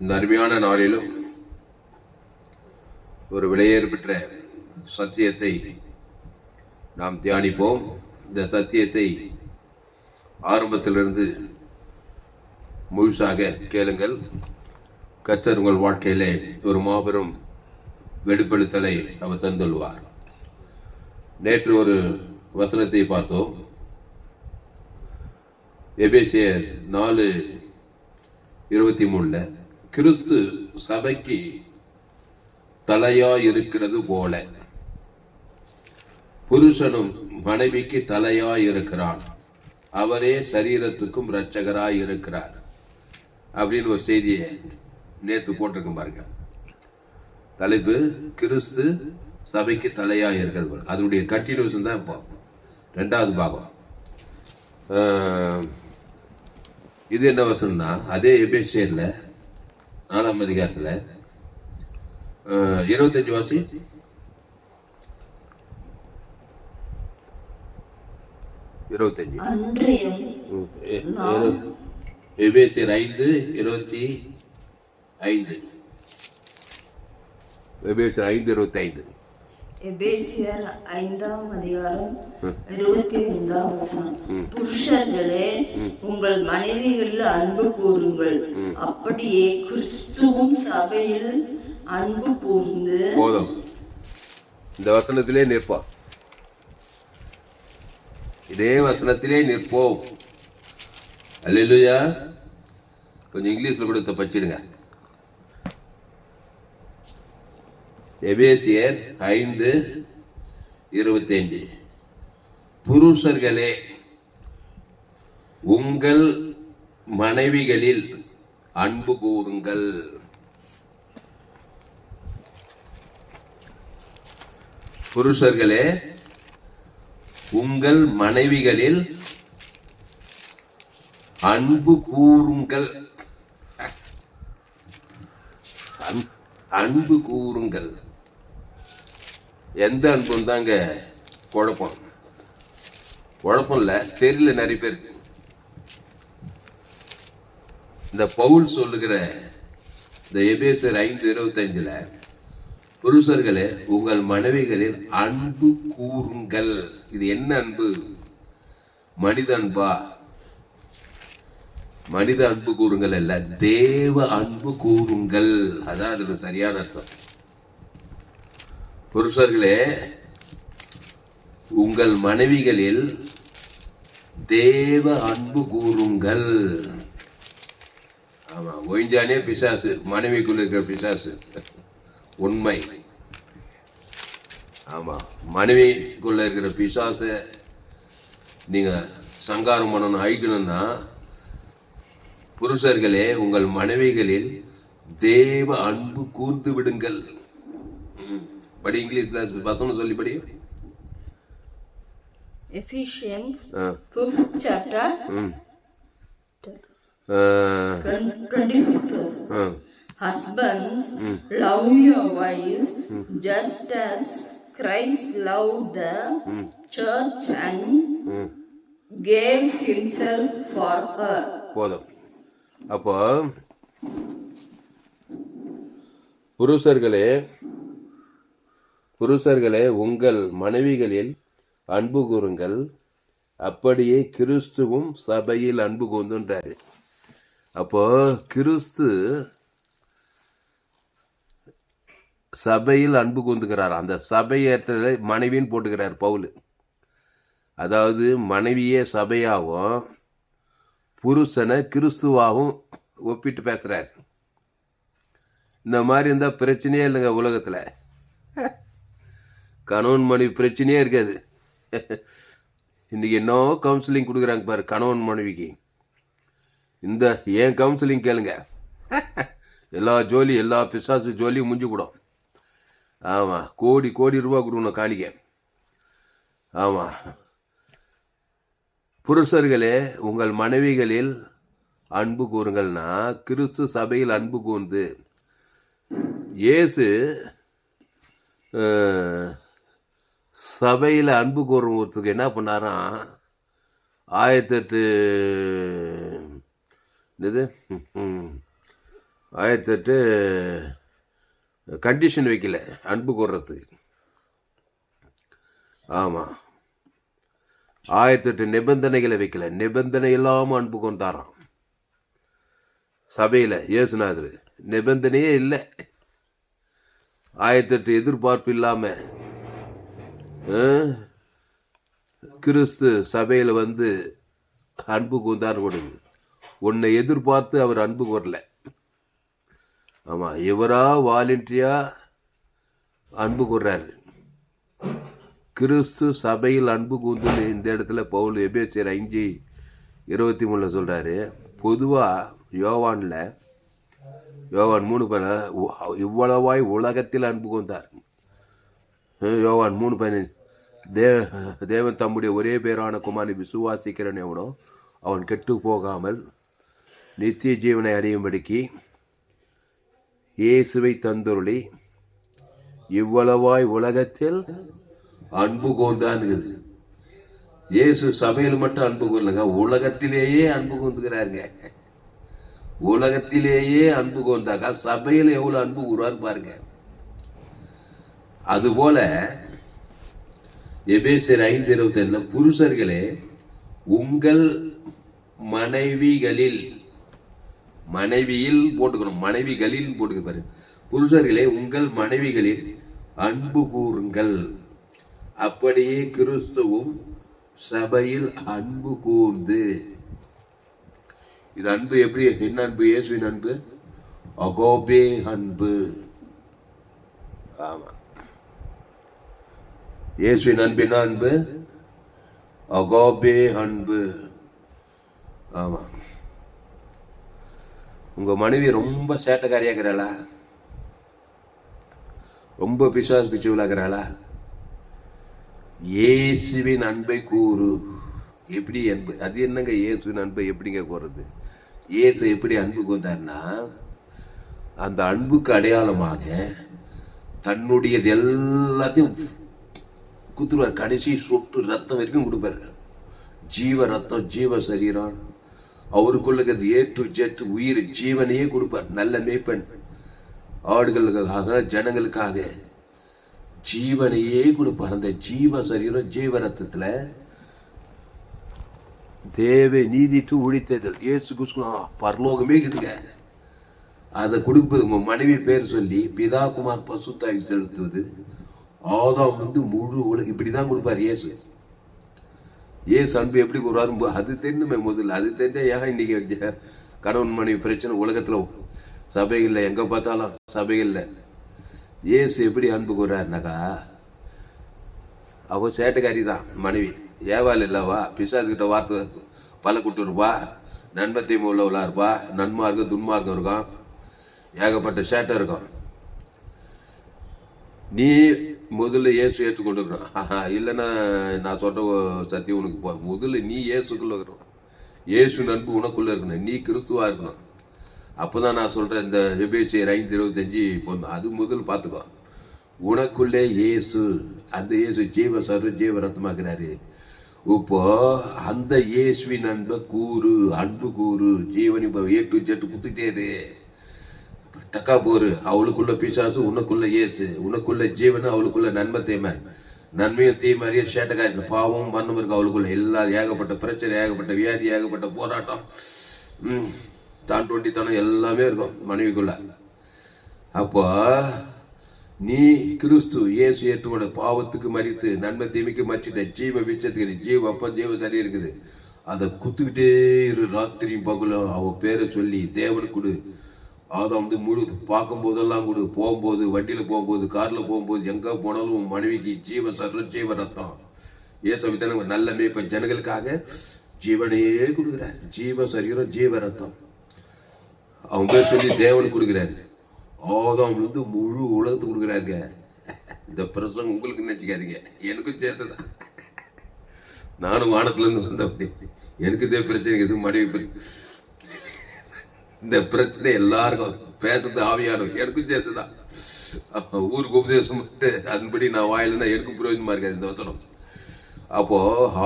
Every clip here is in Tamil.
இந்த அருமையான நாளிலும் ஒரு விலையேறு பெற்ற சத்தியத்தை நாம் தியானிப்போம். இந்த சத்தியத்தை ஆரம்பத்திலிருந்து முழுசாக கேளுங்கள். கர்த்தர் உங்கள் வாழ்க்கையிலே ஒரு மாபெரும் வெளிப்படுத்தலை அவர் தந்துள்ளார். நேற்று ஒரு வசனத்தை பார்த்தோம். எபேசியர் 4:23 கிறிஸ்து சபைக்கு தலையாய் இருக்கிறது போல புருஷனும் மனைவிக்கு தலையாய் இருக்கிறான், அவரே சரீரத்துக்கும் இரட்சகராய் இருக்கிறார் அப்படின்னு ஒரு செய்தியை நேற்று போட்டிருக்கோம் பாருங்க. தலைப்பு கிறிஸ்து சபைக்கு தலையாய் இருக்கிறது. அதனுடைய கண்டினியூஷன் தான் இப்போ ரெண்டாவது பாகம். இது என்ன வசனம்னா, அதே எபேசியர்ல 4ஆம் அதிகாரத்தில் 25 வாசி. எபேசியர் 5:25. எபேசியர் 5:25. எபேசியர் 5ஆம் அதிகாரம் 25ஆம் வசனம். புருஷர்களே, உங்கள் மனைவிகளில் அன்பு கூறுங்கள், அப்படியே கிறிஸ்துவும் சபையில் அன்பு கூர்ந்து. போதும், இந்த வசனத்திலே நிற்போம். இதே வசனத்திலே நிற்போம். அல்லேலூயா. கொஞ்சம் இங்கிலீஷ்ல கொடுத்த படிச்சிடுங்க. எபேசியர் 5:25. புருஷர்களே, உங்கள் மனைவிகளில் அன்பு கூறுங்கள். புருஷர்களே, உங்கள் மனைவிகளில் அன்பு கூறுங்கள். அன்பு கூறுங்கள். எந்த அன்பும் தாங்க குழப்பம் இல்லை, தெரியல நிறைய பேருக்கு. இந்த பவுல் சொல்லுகிற இந்த எபேசியர் 5:25 புருஷர்களே, உங்கள் மனைவிகளில் அன்பு கூறுங்கள். இது என்ன அன்பு? மனித அன்பா? மனித அன்பு கூறுங்கள் அல்ல, தேவ அன்பு கூறுங்கள். அதான் அதுக்கு சரியான அர்த்தம். புருஷர்களே, உங்கள் மனைவிகளில் தேவ அன்பு கூறுங்கள். ஆமா, ஒய்ஞ்சானே பிசாசு, மனைவிக்குள்ள இருக்கிற பிசாசு உண்மை. ஆமா, மனைவிக்குள்ள இருக்கிற பிசாச நீங்க சங்காரம் பண்ணணும், அழிக்கணும்னா, புருஷர்களே, உங்கள் மனைவிகளில் தேவ அன்பு கூர்ந்து விடுங்கள். படி, இங்கிலீஷ்ல வசனம் சொல்லி படி. Ephesians 5th chapter 25th verse. Husbands, love your wives just as Christ loved the church and gave himself for her. போதும். அப்போ புருஷர்களே, உங்கள் மனைவிகளில் அன்பு கூறுங்கள், அப்படியே கிறிஸ்துவும் சபையில் அன்பு கூர்ந்துன்றாரு. அப்போ கிறிஸ்து சபையில் அன்பு கூர்ந்துக்கிறார். அந்த சபையத்துல மனைவின்னு போட்டுக்கிறார் பவுல். அதாவது மனைவியே சபையாகவும் புருஷனை கிறிஸ்துவாகவும் ஒப்பிட்டு பேசுறார். இந்த மாதிரி இருந்தா பிரச்சனையே இல்லைங்க உலகத்துல. கணவன் மனைவி பிரச்சனையே இருக்காது. இன்னைக்கு என்ன கவுன்சிலிங் கொடுக்குறாங்க பாரு கணவன் மனைவிக்கு. இந்த ஏன் கவுன்சிலிங் கேளுங்க, எல்லா ஜோலி, எல்லா பிசாசு ஜோலியும் முடிஞ்சு கூடும். ஆமா, கோடி கோடி ரூபா கொடுக்கணும் காணிக்க. ஆமா, புருஷர்களே, உங்கள் மனைவிகளில் அன்பு கூறுங்கள்னா, கிறிஸ்து சபையில் அன்பு கூர்ந்து. இயேசு சபையில் அன்பு கூறுறதுக்கு என்ன பண்ணாராம், 1008 இது 1008 கண்டிஷன் வைக்கல அன்பு கூறுறதுக்கு. ஆமாம், 1008 நிபந்தனைகளை வைக்கல, நிபந்தனை இல்லாமல் அன்பு கொண்டாராம் சபையில். இயேசுநாதர் நிபந்தனையே இல்லை, 1008 எதிர்பார்ப்பு இல்லாமல் கிறிஸ்து சபையில் வந்து அன்பு கூந்தார் கொடுங்க. உன்னை எதிர்பார்த்து அவர் அன்பு கூறல. ஆமாம், இவரா வாலண்டியா அன்பு கூறாரு. கிறிஸ்து சபையில் அன்பு கூந்துன்னு இந்த இடத்துல பவுல் எபேசியர் 5:23 சொல்கிறாரு. பொதுவாக யோவான் 3:15 இவ்வளவாய் உலகத்தில் அன்பு கூந்தார். யோவான் 3:15 தேவன் தம்முடைய ஒரே பேரான குமாரனை விசுவாசிக்கிறன் எவனோ அவன் கெட்டு போகாமல் நித்திய ஜீவனை அடையும்படிக்கு இயேசுவை தந்துருளி இவ்வளவாய் உலகத்தில் அன்பு கூர்ந்தான்னுக்குது. இயேசு சபையில் மட்டும் அன்பு கூறலங்க, உலகத்திலேயே அன்பு கூர்ந்துக்கிறாருங்க. உலகத்திலேயே அன்பு கூர்ந்தாக்கா சபையில் எவ்வளோ அன்பு கூறுவார் பாருங்க. அதுபோல எபேசியர் 5:27 புருஷர்களே உங்கள் மனைவியில் போட்டுக்கணும், மனைவிகளில் போட்டுக்க பாரு. புருஷர்களே உங்கள் மனைவிகளில் அன்பு கூறுங்கள், அப்படியே கிறிஸ்துவும் சபையில் அன்பு கூர்ந்து. இது அன்பு எப்படி, என்ன அன்பு? இயேசுவின் அன்பு, அகோபே அன்பு. ஆமா, இயேசுவின் அன்பு என்ன அன்பு? அகோபே அன்பு. ஆமா, உங்க மனைவி ரொம்ப சேட்டைக்காரியாக்குறாளா? ரொம்ப பிசாசு பிச்சு விளாக்குறாளா? இயேசுவின் அன்பை கூறு. எப்படி அன்பு? அது என்னங்க இயேசுவின் அன்பை எப்படிங்க கூறுறது? இயேசு எப்படி அன்பு கூர்ந்தார்னா, அந்த அன்புக்கு அடையாளமாக தன்னுடையது எல்லாத்தையும் குத்துருவார். கடைசி சொட்டு ரத்தம் வரைக்கும் கொடுப்பார். ஜீவ ரத்தம், ஜீவ சரீரம், அவருக்குள்ள ஏ டு ஜெட் உயிர் ஜீவனையே கொடுப்பார். நல்ல மேய்ப்பன், ஆடுகளுக்காக ஜனங்களுக்காக ஜீவனையே கொடுப்பார். அந்த ஜீவ சரீரம் ஜீவ ரத்தத்தில் தேவ நீதிட்டு ஒழித்ததல் இயேசு கிறிஸ்து பரலோகமே இருக்குதுங்க. அதை கொடுப்பது உங்கள் மனைவி பேர் சொல்லி பிதா குமார் பசுத்தாவி செலுத்துவது. ஆதாம் வந்து முழு உலகம் இப்படி தான் கொடுப்பார் இயேசு. ஏசு அன்பு எப்படி கூறுவாரு அது தெரியுமே முதல்ல. அது தெரிஞ்சால் ஏன் இன்னைக்கு கணவன் மனைவி பிரச்சனை உலகத்தில் சபைகளில் எங்கே பார்த்தாலும் சபைகளில் ஏசு எப்படி அன்பு கூறாருனாக்கா, அவள் சேட்டைக்காரி தான் மனைவி, ஏவாள் இல்லவா, பிசாசுக்கிட்ட வார்த்தை பல கொடுத்துருப்பா, நன்மை தீமை உள்ளவளா இருப்பா, நன்மார்க்கம் துன்மார்க்கம் இருக்கும், ஏகப்பட்ட சேட்டை இருக்கும். நீ முதல்ல இயேசு ஏற்றுக்கொண்டு இருக்கணும். இல்லைன்னா நான் சொல்ற சத்தியம் உனக்கு முதல்ல நீ இயேசுக்குள்ள இருக்கணும். இயேசு அன்பு உனக்குள்ள இருக்கணும். நீ கிறிஸ்துவா இருக்கணும். அப்போதான் நான் சொல்றேன் இந்த எபேசியர் 5:25 போதும். அது முதல் பார்த்துக்கோ. உனக்குள்ளே இயேசு, அந்த இயேசு ஜீவ சர்வ ஜீவ ரத்தமாக்குறாரு. இப்போ அந்த இயேசுவின் அன்பை கூறு, அன்பு கூறு. ஜீவனி ஏ டு ஜெட் குத்துக்கிட்டே டக்கா போரு. அவளுக்குள்ள பிசாசு, உனக்குள்ள இயேசு. உனக்குள்ள ஜீவன், அவளுக்குள்ள நன்மை தீமை. நன்மையும் தீமையும் சேட்டக்காரி பாவம் மரணம் இருக்கு அவளுக்குள்ள. எல்லா ஏகப்பட்ட பிரச்சனை, ஏகப்பட்ட வியாதி, ஏகப்பட்ட போராட்டம், தான் தொண்டித்தனம் எல்லாமே இருக்கும் மனைவிக்குள்ள. அப்போ நீ கிறிஸ்து இயேசு ஏற்றுக்கொண்ட, பாவத்துக்கு மறித்து நன்மை தீமைக்கு மறிச்சிட்ட, ஜீவ விச்சத்துக்கு ஜீவ அப்ப ஜீவ சரி இருக்குது. அதை குத்துக்கிட்டே இரு, ராத்திரியும் பகலும் அவ பேரை சொல்லி தேவனுக்கு கொடு. அதை வந்து முழு பார்க்கும் போதெல்லாம் கொடு. போகும்போது, வண்டியில் போகும்போது, காரில் போகும்போது, எங்கே போனாலும் மனைவிக்கு ஜீவ சர்வ ஜீவ ரத்தம். ஏசவித்தான நல்ல மேய்ப்பன் ஜனங்களுக்காக ஜீவனையே கொடுக்குறாரு. ஜீவ சரீரம் ஜீவ ரத்தம் அவங்க பேர் சொல்லி தேவனுக்கு கொடுக்குறாரு. ஆதாம் வந்து முழு உலகத்துக்கு கொடுக்குறாருங்க. இந்த பிரசங்கம் உங்களுக்கு நினச்சிக்காதீங்க, எனக்கும் சேர்த்துதான். நானும் வானத்துலேருந்து வந்தேன். அப்படி எனக்கு இதே பிரச்சனை இது மனைவி பிரச்சனை. இந்த பிரச்சனை எல்லாருக்கும் பேசுறது ஆவியானவங்க, எனக்கும் சேர்த்துதான். ஊருக்கு உபதேசம் பண்ணிட்டு அதன்படி நான் வாயிலன்னா எனக்கும் பிரயோஜனமா இருக்காது இந்த வசனம். அப்போ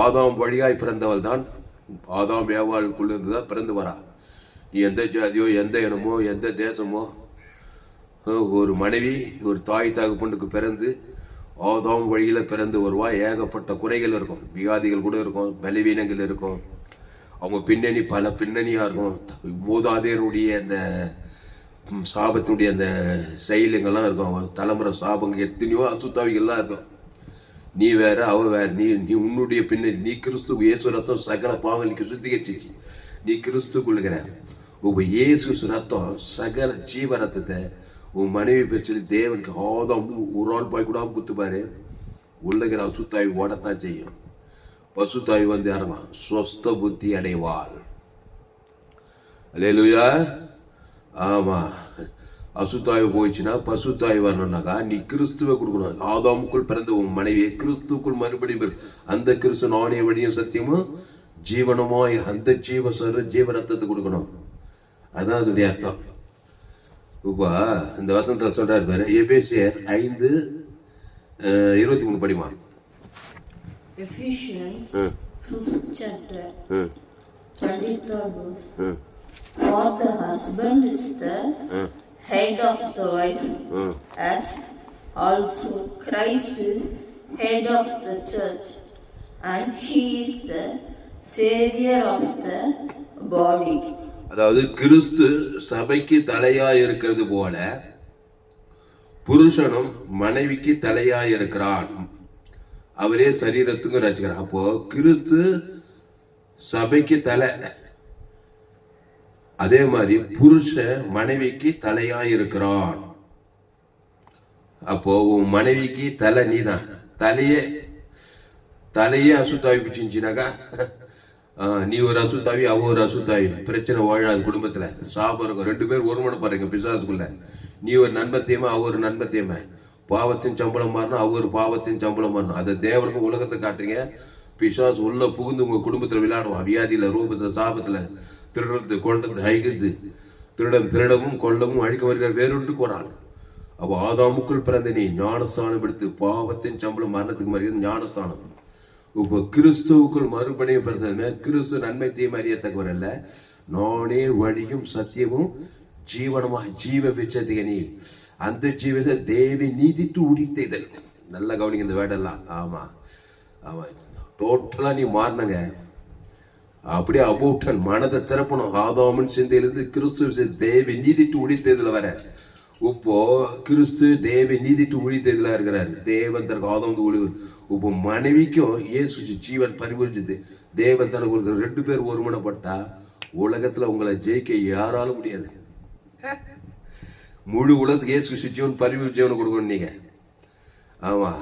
ஆதாம் வழியாய் பிறந்தவள் தான், ஆதாம் ஏவாளுக்குள்ள இருந்து தான் பிறந்து வரா. நீ எந்த ஜாதியோ எந்த இனமோ எந்த தேசமோ, ஒரு மனைவி ஒரு தாய் தகப்பனுக்கு பிறந்து ஆதாம் வழியில் பிறந்து வருவா. ஏகப்பட்ட குறைகள் இருக்கும், வியாதிகள் கூட இருக்கும், பலவீனங்கள் இருக்கும், அவங்க பின்னணி பல பின்னணியாக இருக்கும். மூதாதையருடைய அந்த சாபத்தினுடைய அந்த செயலுங்கள்லாம் இருக்கும், அவங்க தலைமுறை சாபங்கள் எத்தனையோ அசுத்தாவிகள்லாம் இருக்கும். நீ வேற அவ வேற, நீ உன்னுடைய பின்னணி, நீ கிறிஸ்து இயேசு ரத்தம் சகல பாவங்களுக்கு சுத்திகரிச்சிச்சு, நீ கிறிஸ்துக்குள்ளுகிற உங்க இயேசு ரத்தம் சகல ஜீவ ரத்தத்தை உன் மனைவி பேச்சு தேவனுக்கு ஆதாம் ஒரு ஆள் பாய் கூட குத்துப்பாரு, உள்ளகிற அசுத்தாய் ஓடத்தான் செய்யும். பசுத்தாய் வந்து இறங்கும், ஸ்வஸ்த புத்தி அடைவாள். அல்லேலூயா. ஆமா, அசுத்தாய் போயிடுச்சுன்னா பசுத்தாய் வரணும்னாக்கா நீ கிறிஸ்துவை கொடுக்கணும். ஆதாமுக்குள் பிறந்த உன் மனைவியை கிறிஸ்துக்குள் மறுபடியும் அந்த கிறிஸ்து நானே வழியும் சத்தியமும் ஜீவனமாய் அந்த ஜீவ ரத்தத்தை கொடுக்கணும். அதான் அதனுடைய அர்த்தம். இப்போ இந்த வசனத்தில் சொல்றாரு பாரு, எபேசியர் 5:23 படிமா. Ephesians 5th chapter 23rd verse. For the husband is the head of the wife, as also Christ is head of the church, and he is the savior of the body. அதாவது கிறிஸ்து சபைக்கு தலையா இருக்கிறது போல புருஷனும் மனைவிக்கு தலையா இருக்கிறான், அவரே சரீரத்துக்கும் ரசிக்கிறார். அப்போ கிறிஸ்து சபைக்கு தலை, அதே மாதிரி புருஷ மனைவிக்கு தலையா இருக்கிறான். அப்போ உன் மனைவிக்கு தலை நீதான். தலையே அசுத்தாவி பிச்சுனாக்கா நீ ஒரு அசுத்தாவி, அவ ஒரு அசுத்தாவி, பிரச்சனை வாழாது, குடும்பத்துல சாபம் இருக்கும், 2 பேர் ஒருமனப்படுறீங்க பிசாசுக்குள்ள. நீ ஒரு நன்மத்தியமா, அவ ஒரு நன்மத்தியமா, பாவத்தின் சம்பளம் மாறணும், அவ ஒரு பாவத்தின் சம்பளம் மாறணும். அதை தேவனுக்கு உலகத்தை காட்டுறீங்க. பிசாசு உள்ள புகுந்து உங்க குடும்பத்துல விளையாடுவான், வியாதியில, ரூபத்துல, சாபத்துல, திருடுறது, கொண்டது, அழிக்கிறது, திருடவும் கொல்லவும் அழிக்க வருகிற வேறொன்று போறான். அப்போ ஆதாமுக்குள் பிறந்த நீ ஞானஸ்தானம் எடுத்து பாவத்தின் சம்பளம் மரணத்துக்கு மறியது ஞானஸ்தானம். இப்போ கிறிஸ்துவுக்குள் மறுபடியும் பிறந்ததுன்னா கிறிஸ்து நன்மை தீமை அறியத்தக்கவர் அல்ல, நானே வழியும் சத்தியமும் ஜீவனமா ஜீவ பிச்சதிக நீ அந்த ஜீவத்தை தேவி நீதிட்டு உடித்தேதல். நல்லா கவனிங்க இந்த வேடெல்லாம். ஆமா ஆமா, டோட்டலா நீ மாறினங்க. அப்படியே அபூட்டன் மனதை திறப்பணும். ஆதாமன் சிந்தையிலிருந்து கிறிஸ்து தேவி நீதிட்டு உடித்ததுல வர. இப்போ கிறிஸ்து தேவி நீதிட்டு உழித்ததுல இருக்கிறாரு. தேவன் தனக்கு ஆதாம் ஒளி. இப்போ மனைவிக்கும் இயேசு ஜீவன் பரிபூரிச்சது. தேவன் தனக்கு 2 பேர் ஒருமனப்பட்டா உலகத்துல உங்களை ஜெயிக்க யாராலும் முடியாது. முழு உலகத்துக்கு இயேசு ஜீவன் பரிபூரிச்சவன் கொடுக்கணும் நீங்க. ஆமா,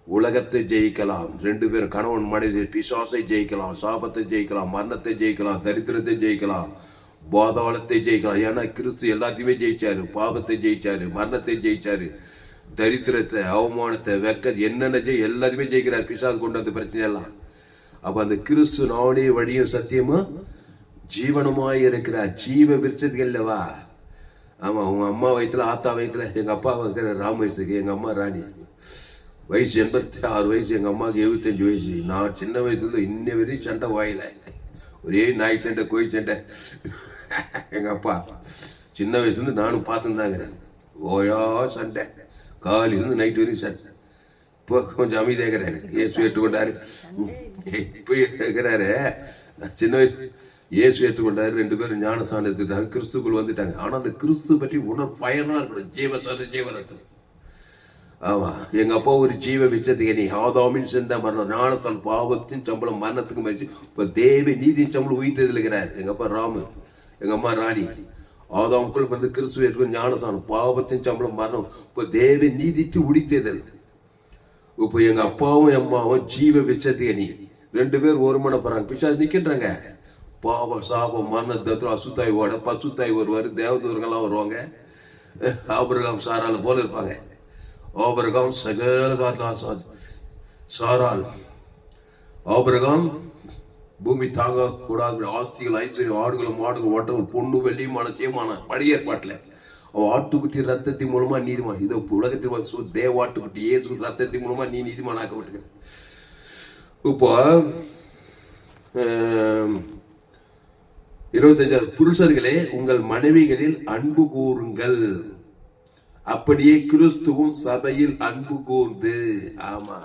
உலகத்தை ஜெயிக்கலாம். 2 பேர் கணவன் மனைவி பிசாசை ஜெயிக்கலாம், சாபத்தை ஜெயிக்கலாம், மரணத்தை ஜெயிக்கலாம், தரித்திரத்தை ஜெயிக்கலாம், பாதாளத்தை ஜெயிக்கலாம். ஏன்னா கிறிஸ்து எல்லாத்தையுமே ஜெயிச்சாரு. பாவத்தை ஜெயிச்சாரு, மரணத்தை ஜெயிச்சாரு, தரித்திரத்தை, அவமானத்தை, வெக்க, என்னென்ன எல்லாத்தையுமே ஜெயிக்கிறார் பிசாசு கொண்டு வந்த பிரச்சனை எல்லாம். அப்ப அந்த கிறிஸ்து நானே வழியும் சத்தியமா ஜீவனமாய் இருக்கிறார். ஜீவ விருச்சத்துக்கல்லவா. ஆமா, உங்க அம்மா வயசுல, ஆத்தா வயசுல, எங்க அப்பா வைக்கிற ராம் வயசுக்கு, எங்க அம்மா ராணி வயசு 86 வயசு, எங்க அம்மாவுக்கு 75 வயசு. நான் சின்ன வயசுல இன்ன வரையும் சண்டை வாயில, ஒரே நாய் சண்டை, கோயில் சண்டை. எங்க அப்பா சின்ன வயசுல நானும் பார்த்துருந்தாங்கிறேன். ஓயா சண்டை, காலையிலிருந்து நைட்டு வரையும் சண்டை. இப்போ கொஞ்சம் அமைதியாகிறாரு, இயேசு ஏற்றுக்கொண்டாரு. இப்போ இருக்கிறாரு, சின்ன வயசு இயேசு ஏற்றுக்கொண்டாரு. 2 பேரும் ஞானஸ்தானம் எடுத்துட்டாங்க, கிறிஸ்துக்குள் வந்துட்டாங்க. ஆனா அந்த கிறிஸ்து பற்றி ஃபயரா இருக்கணும். ஜீவரத்தம். ஆமா, எங்க அப்பா ஒரு ஜீவ விச்சத்துக்கு நீ ஆதாமின் செந்த மரணம் ஞானத்தால் பாவத்தின் சம்பளம் மரணத்துக்கு மறிச்சு இப்ப தேவ நீதியின் சம்பளம் உயிர்த்ததில் இருக்கிறார். எங்க அப்பா ராமு, எங்க அம்மா ராணி. ஆதாமுக்குள் வந்து கிறிஸ்துவ ஞானஸ்தானம், பாவத்தின் சம்பளம் மரணம், இப்ப தேவ நீதிட்டு உடித்ததல். இப்போ எங்க அப்பாவும் அம்மாவும் ஜீவ விச்சத்துக்கு நீ 2 பேர் ஒருமனப்படுறாங்க. பிசாசு நிக்கின்றாங்க. பாவம், சாபம், மரணத்துல அசுத்தாய் ஓட பசுத்தாய் வருவாரு, தேவதூர்கள்லாம் வருவாங்க. ஆபிரகாம் சாரால போல இருப்பாங்க. ஆபிரகாம் சகல காலத்தில் சாரால். ஆபிரகாம் பூமி தாங்க கூடாது ஆஸ்திகள், ஐஸ்வர்யம், ஆடுகளும் மாடுகள், ஓட்டங்கள், பொண்ணு, வெள்ளியுமான சேமான பழைய ஏற்பாட்டில் அவன் ஆட்டுக்குட்டி ரத்தத்தின் மூலமா நீதிமான். இதோ உலகத்தில் தேவாட்டுக்குட்டி இயேசு ரத்தத்தின் மூலமா நீ நீதிமான் ஆக்கப்பட்டிருக்க. இப்போ 25 புருஷர்களே உங்கள் மனைவிகளில் அன்பு கூறுங்கள், அப்படியே கிறிஸ்துவும் சபையில் அன்பு கூர்ந்து. ஆமா,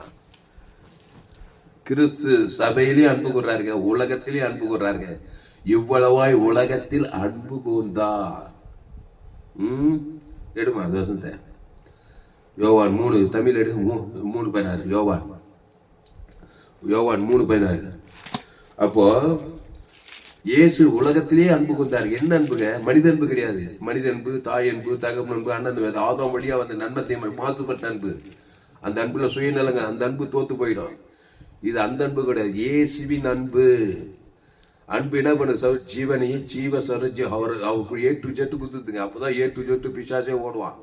கிறிஸ்து சபையிலே அன்பு கூறாருங்க, உலகத்திலே அன்பு கூறாருங்க. இவ்வளவாய் உலகத்தில் அன்பு கூர்ந்தார். எடுமா வசந்த யோவான் 3 தமிழ் எடு 3:16. யோவான் 3:16. அப்போ இயேசு உலகத்திலே அன்பு கொண்டார். என்ன அன்புங்க? மனித அன்பு கிடையாது. மனித அன்பு, தாய் அன்பு, தகவல் அன்பு, அண்ணன் ஆதாம் வழியா வந்த நன்மத்தை மாசுபட்ட அன்பு. அந்த அன்புல சுயநலங்க, அந்த அன்பு தோத்து போயிடும். இது அந்த அன்பு கிடையாது, இயேசுவின் அன்பு. அன்பு என்ன பண்ணு? ஜீவனையும் ஜீவ சரஜி அவருக்கு A to Z குத்துதுங்க. அப்பதான் A to Z பிசாசே ஓடுவான்.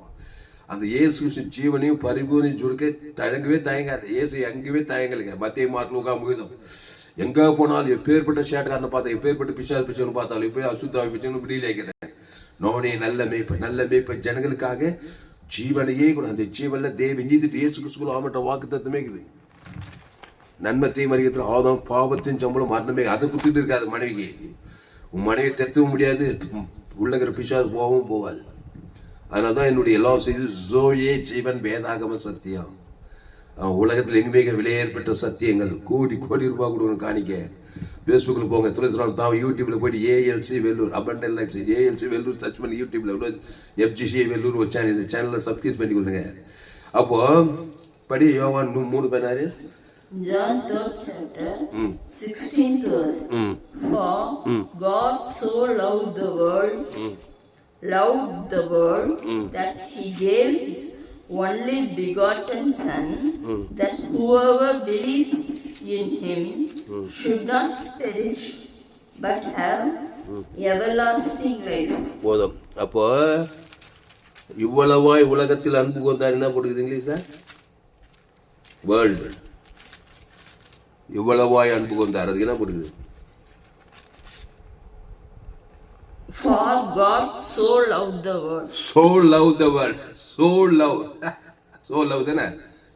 அந்த இயேசு ஜீவனையும் பரிபூர்ணம் சுருக்க தயங்கவே தயங்காது. இயேசு எங்கேயுமே தயங்கலைங்க. மத்திய மார்க் லூக்கா முகிதம் எங்க போனாலும் எப்பேற்பட்ட சேட்டக்காரனை பார்த்தா, எப்பேற்பட்ட பிசாசு பிச்சைன்னு பார்த்தாலும், எப்படி அசுத்தாவி பிச்சைன்னு விடியில் வைக்கிறேன். நோனே நல்ல மேய்ப்பன் ஜனங்களுக்காக ஜீவனையே கூட. அந்த ஜீவன்ல தேவி நீதிட்டு இயேசு கிறிஸ்துக்குள்ள ஆமட்ட வாக்கு தத்துவமே இருக்குது. நன்மத்தையும் மறியத்தில் ஆதாம் பாவத்தின் சம்பளம் மரணமே. அதை குத்துட்டு இருக்காது மனைவிக்கு. உன் மனைவி திருத்தவும் முடியாது, உள்ளகிற பிசாசு போகவும் போகாது. அதனால்தான் என்னுடைய எல்லா செய்தி ஜோயே ஜீவன் வேதாகம சத்தியம். உலகத்தில் எங்குமே விலையேற்பட்ட சத்தியங்கள். கோடி ரூபாய் கொடுக்கணும் காணிக்க. ஃபேஸ்புக்கில் போங்க, துளசிராம் தான் யூடியூப்ல போயிட்டு ALC Vellore abundant life ALC Vellore search பண்ணி யூடியூப்ல FGC வெல்லூர் ஒரு சேனலில் சப்ஸ்கிரைப் பண்ணி கொடுங்க. அப்போ படி யோவான் 3:16. John 3rd chapter 16th verse. For God so loved the world that he gave his only begotten Son, that whoever believes in him should not perish but have everlasting life. போதும். அப்போ இவ்வளவாய் உலகத்தில் அன்பு கொண்டார். என்ன போடுது இங்கிலீஷ்ல? வேர்ல்டு. இவ்வளவாய் அன்பு கொண்டார். அதுக்கு என்ன போடுது? For God so loved the world. So loved the world. So love தானே?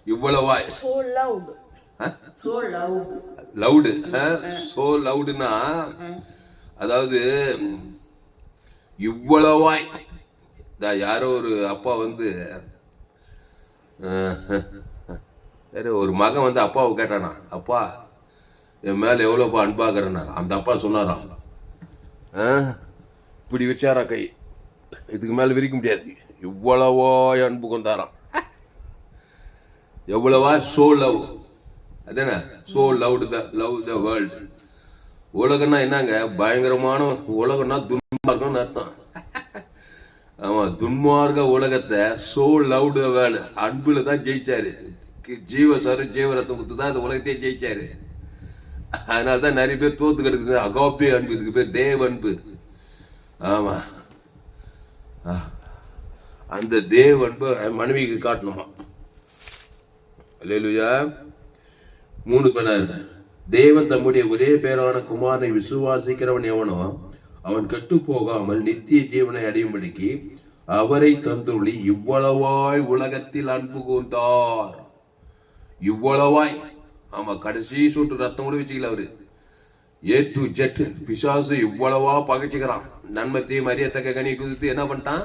இவ்வளவாய். So loved. லவுடு. சோ லவுடுனா அதாவது இவ்வளவாய். யாரோ ஒரு அப்பா ஒரு மகன் அப்பாவை கேட்டானா, அப்பா என் மேல எவ்வளோப்பா அன்பாகிறேன்னா. அந்த அப்பா சொன்னாராம், இப்படி வச்சாரா கை, இதுக்கு மேல விரிக்க முடியாது, இவ்வளவோ அன்பு கொண்டாராம். எவ்வளவா? So love. அதானே சோ லவ் த வேர்ல்டு. உலகம்னா என்னங்க? பயங்கரமான உலகம்னா துன்மார்க்கம்னு அர்த்தம். ஆமா, துன்மார்க்க உலகத்தை சோ லவ் த வேர்ல்டு அன்புல தான் ஜெயிச்சாரு. ஜீவரத்தம் கொடுத்து தான் அந்த உலகத்தையே ஜெயிச்சாரு. அதனால்தான் நிறைய பேர் தோத்து கிடக்குது. அகாப்பே அன்பு, இதுக்கு பேர் தேவ அன்பு. ஆமா, அந்த தேவ அன்பு மனைவிக்கு காட்டணுமா? அல்லேலூயா. 3:16. தேவன் தம்முடைய ஒரே பேரான குமாரனை விசுவாசிக்கிறவன் எவனோ அவன் கெட்டு போகாமல் நித்திய ஜீவனை அடையும்படிக்கு அவரை தந்துள்ளி இவ்வளவாய் உலகத்தில் அன்பு கூர்ந்தார். இவ்வளவாய். ஆமா, கடைசி சொட்டு ரத்தம் கூட வச்சுக்கல அவரு. A to Z பிசாசு இவ்வளவா பகைச்சுக்கிறான். நன்மத்தையும் அறியத்தக்க கனி குதித்து என்ன பண்ணிட்டான்?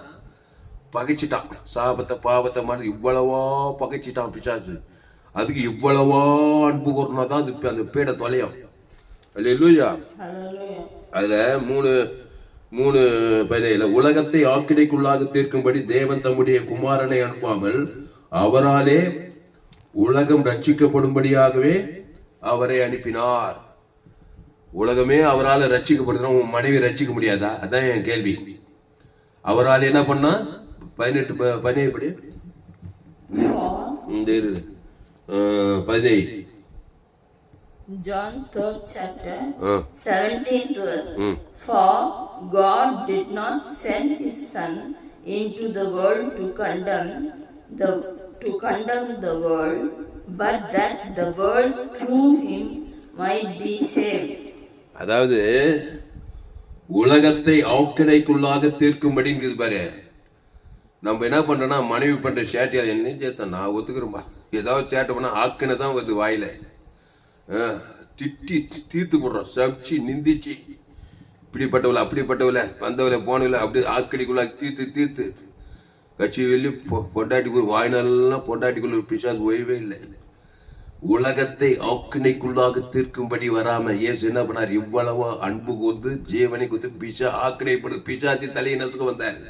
பகைச்சிட்டான். சாபத்தை பாவத்தை மாதிரி இவ்வளவா பகைச்சிட்டான் பிசாசு. அதுக்கு இவ்வளவா அன்பு கூறனாதான் அது அந்த பேட தொலையும். அல்லேலூயா. அதுல 3:17 உலகத்தை ஆக்கினைக்குள்ளாக தீர்க்கும்படி தேவன் தம்முடைய குமாரனை அனுப்பாமல் அவராலே உலகம் ரட்சிக்கப்படும்படியாகவே அவரை அனுப்பினார். உலகமே அவரால் ரட்சிக்கப்படுதுன்னா உன் மனைவி ரட்சிக்க முடியாதா? அதான் என் கேள்வி. அவரால் என்ன பண்ணா? 18 படி 17. John 3rd chapter 17th verse. For God did not send his Son into the world to condemn the world, but that the world through him might be saved. அதாவது உலகத்தை ஆக்கினைக்குள்ளாக தீர்க்கும்படிங்கிறது பாரு. நம்ம என்ன பண்றோம்னா, மனைவி பண்ற சேட்டியா என்ன சேர்த்தா நான் ஒத்துக்கிறோம்பா. ஏதாவது சேட்டை பண்ணா ஆக்கினை தான் வருது வாயில. திட்டி தீர்த்து போடுறோம், சப்ச்சி நிந்திச்சு இப்படிப்பட்டவளை அப்படிப்பட்டவளை வந்தவளை போனவளை அப்படி ஆக்கடிக்குள்ள தீர்த்து கட்சி வெளியே பொண்டாட்டிக்குள்ள வாய்நாளெல்லாம் பொண்டாட்டிக்குள்ள பிசாசு ஓய்வே இல்லை. உலகத்தை ஆக்கினைக்குள்ளாக தீர்க்கும்படி வராம இயேசு என்ன பண்ணார்? இவ்வளவோ அன்பு கொண்டு ஜீவனை கொடுத்து ஆக்கினைப்படு பிசாசி தலையை நசுக்க வந்தார்.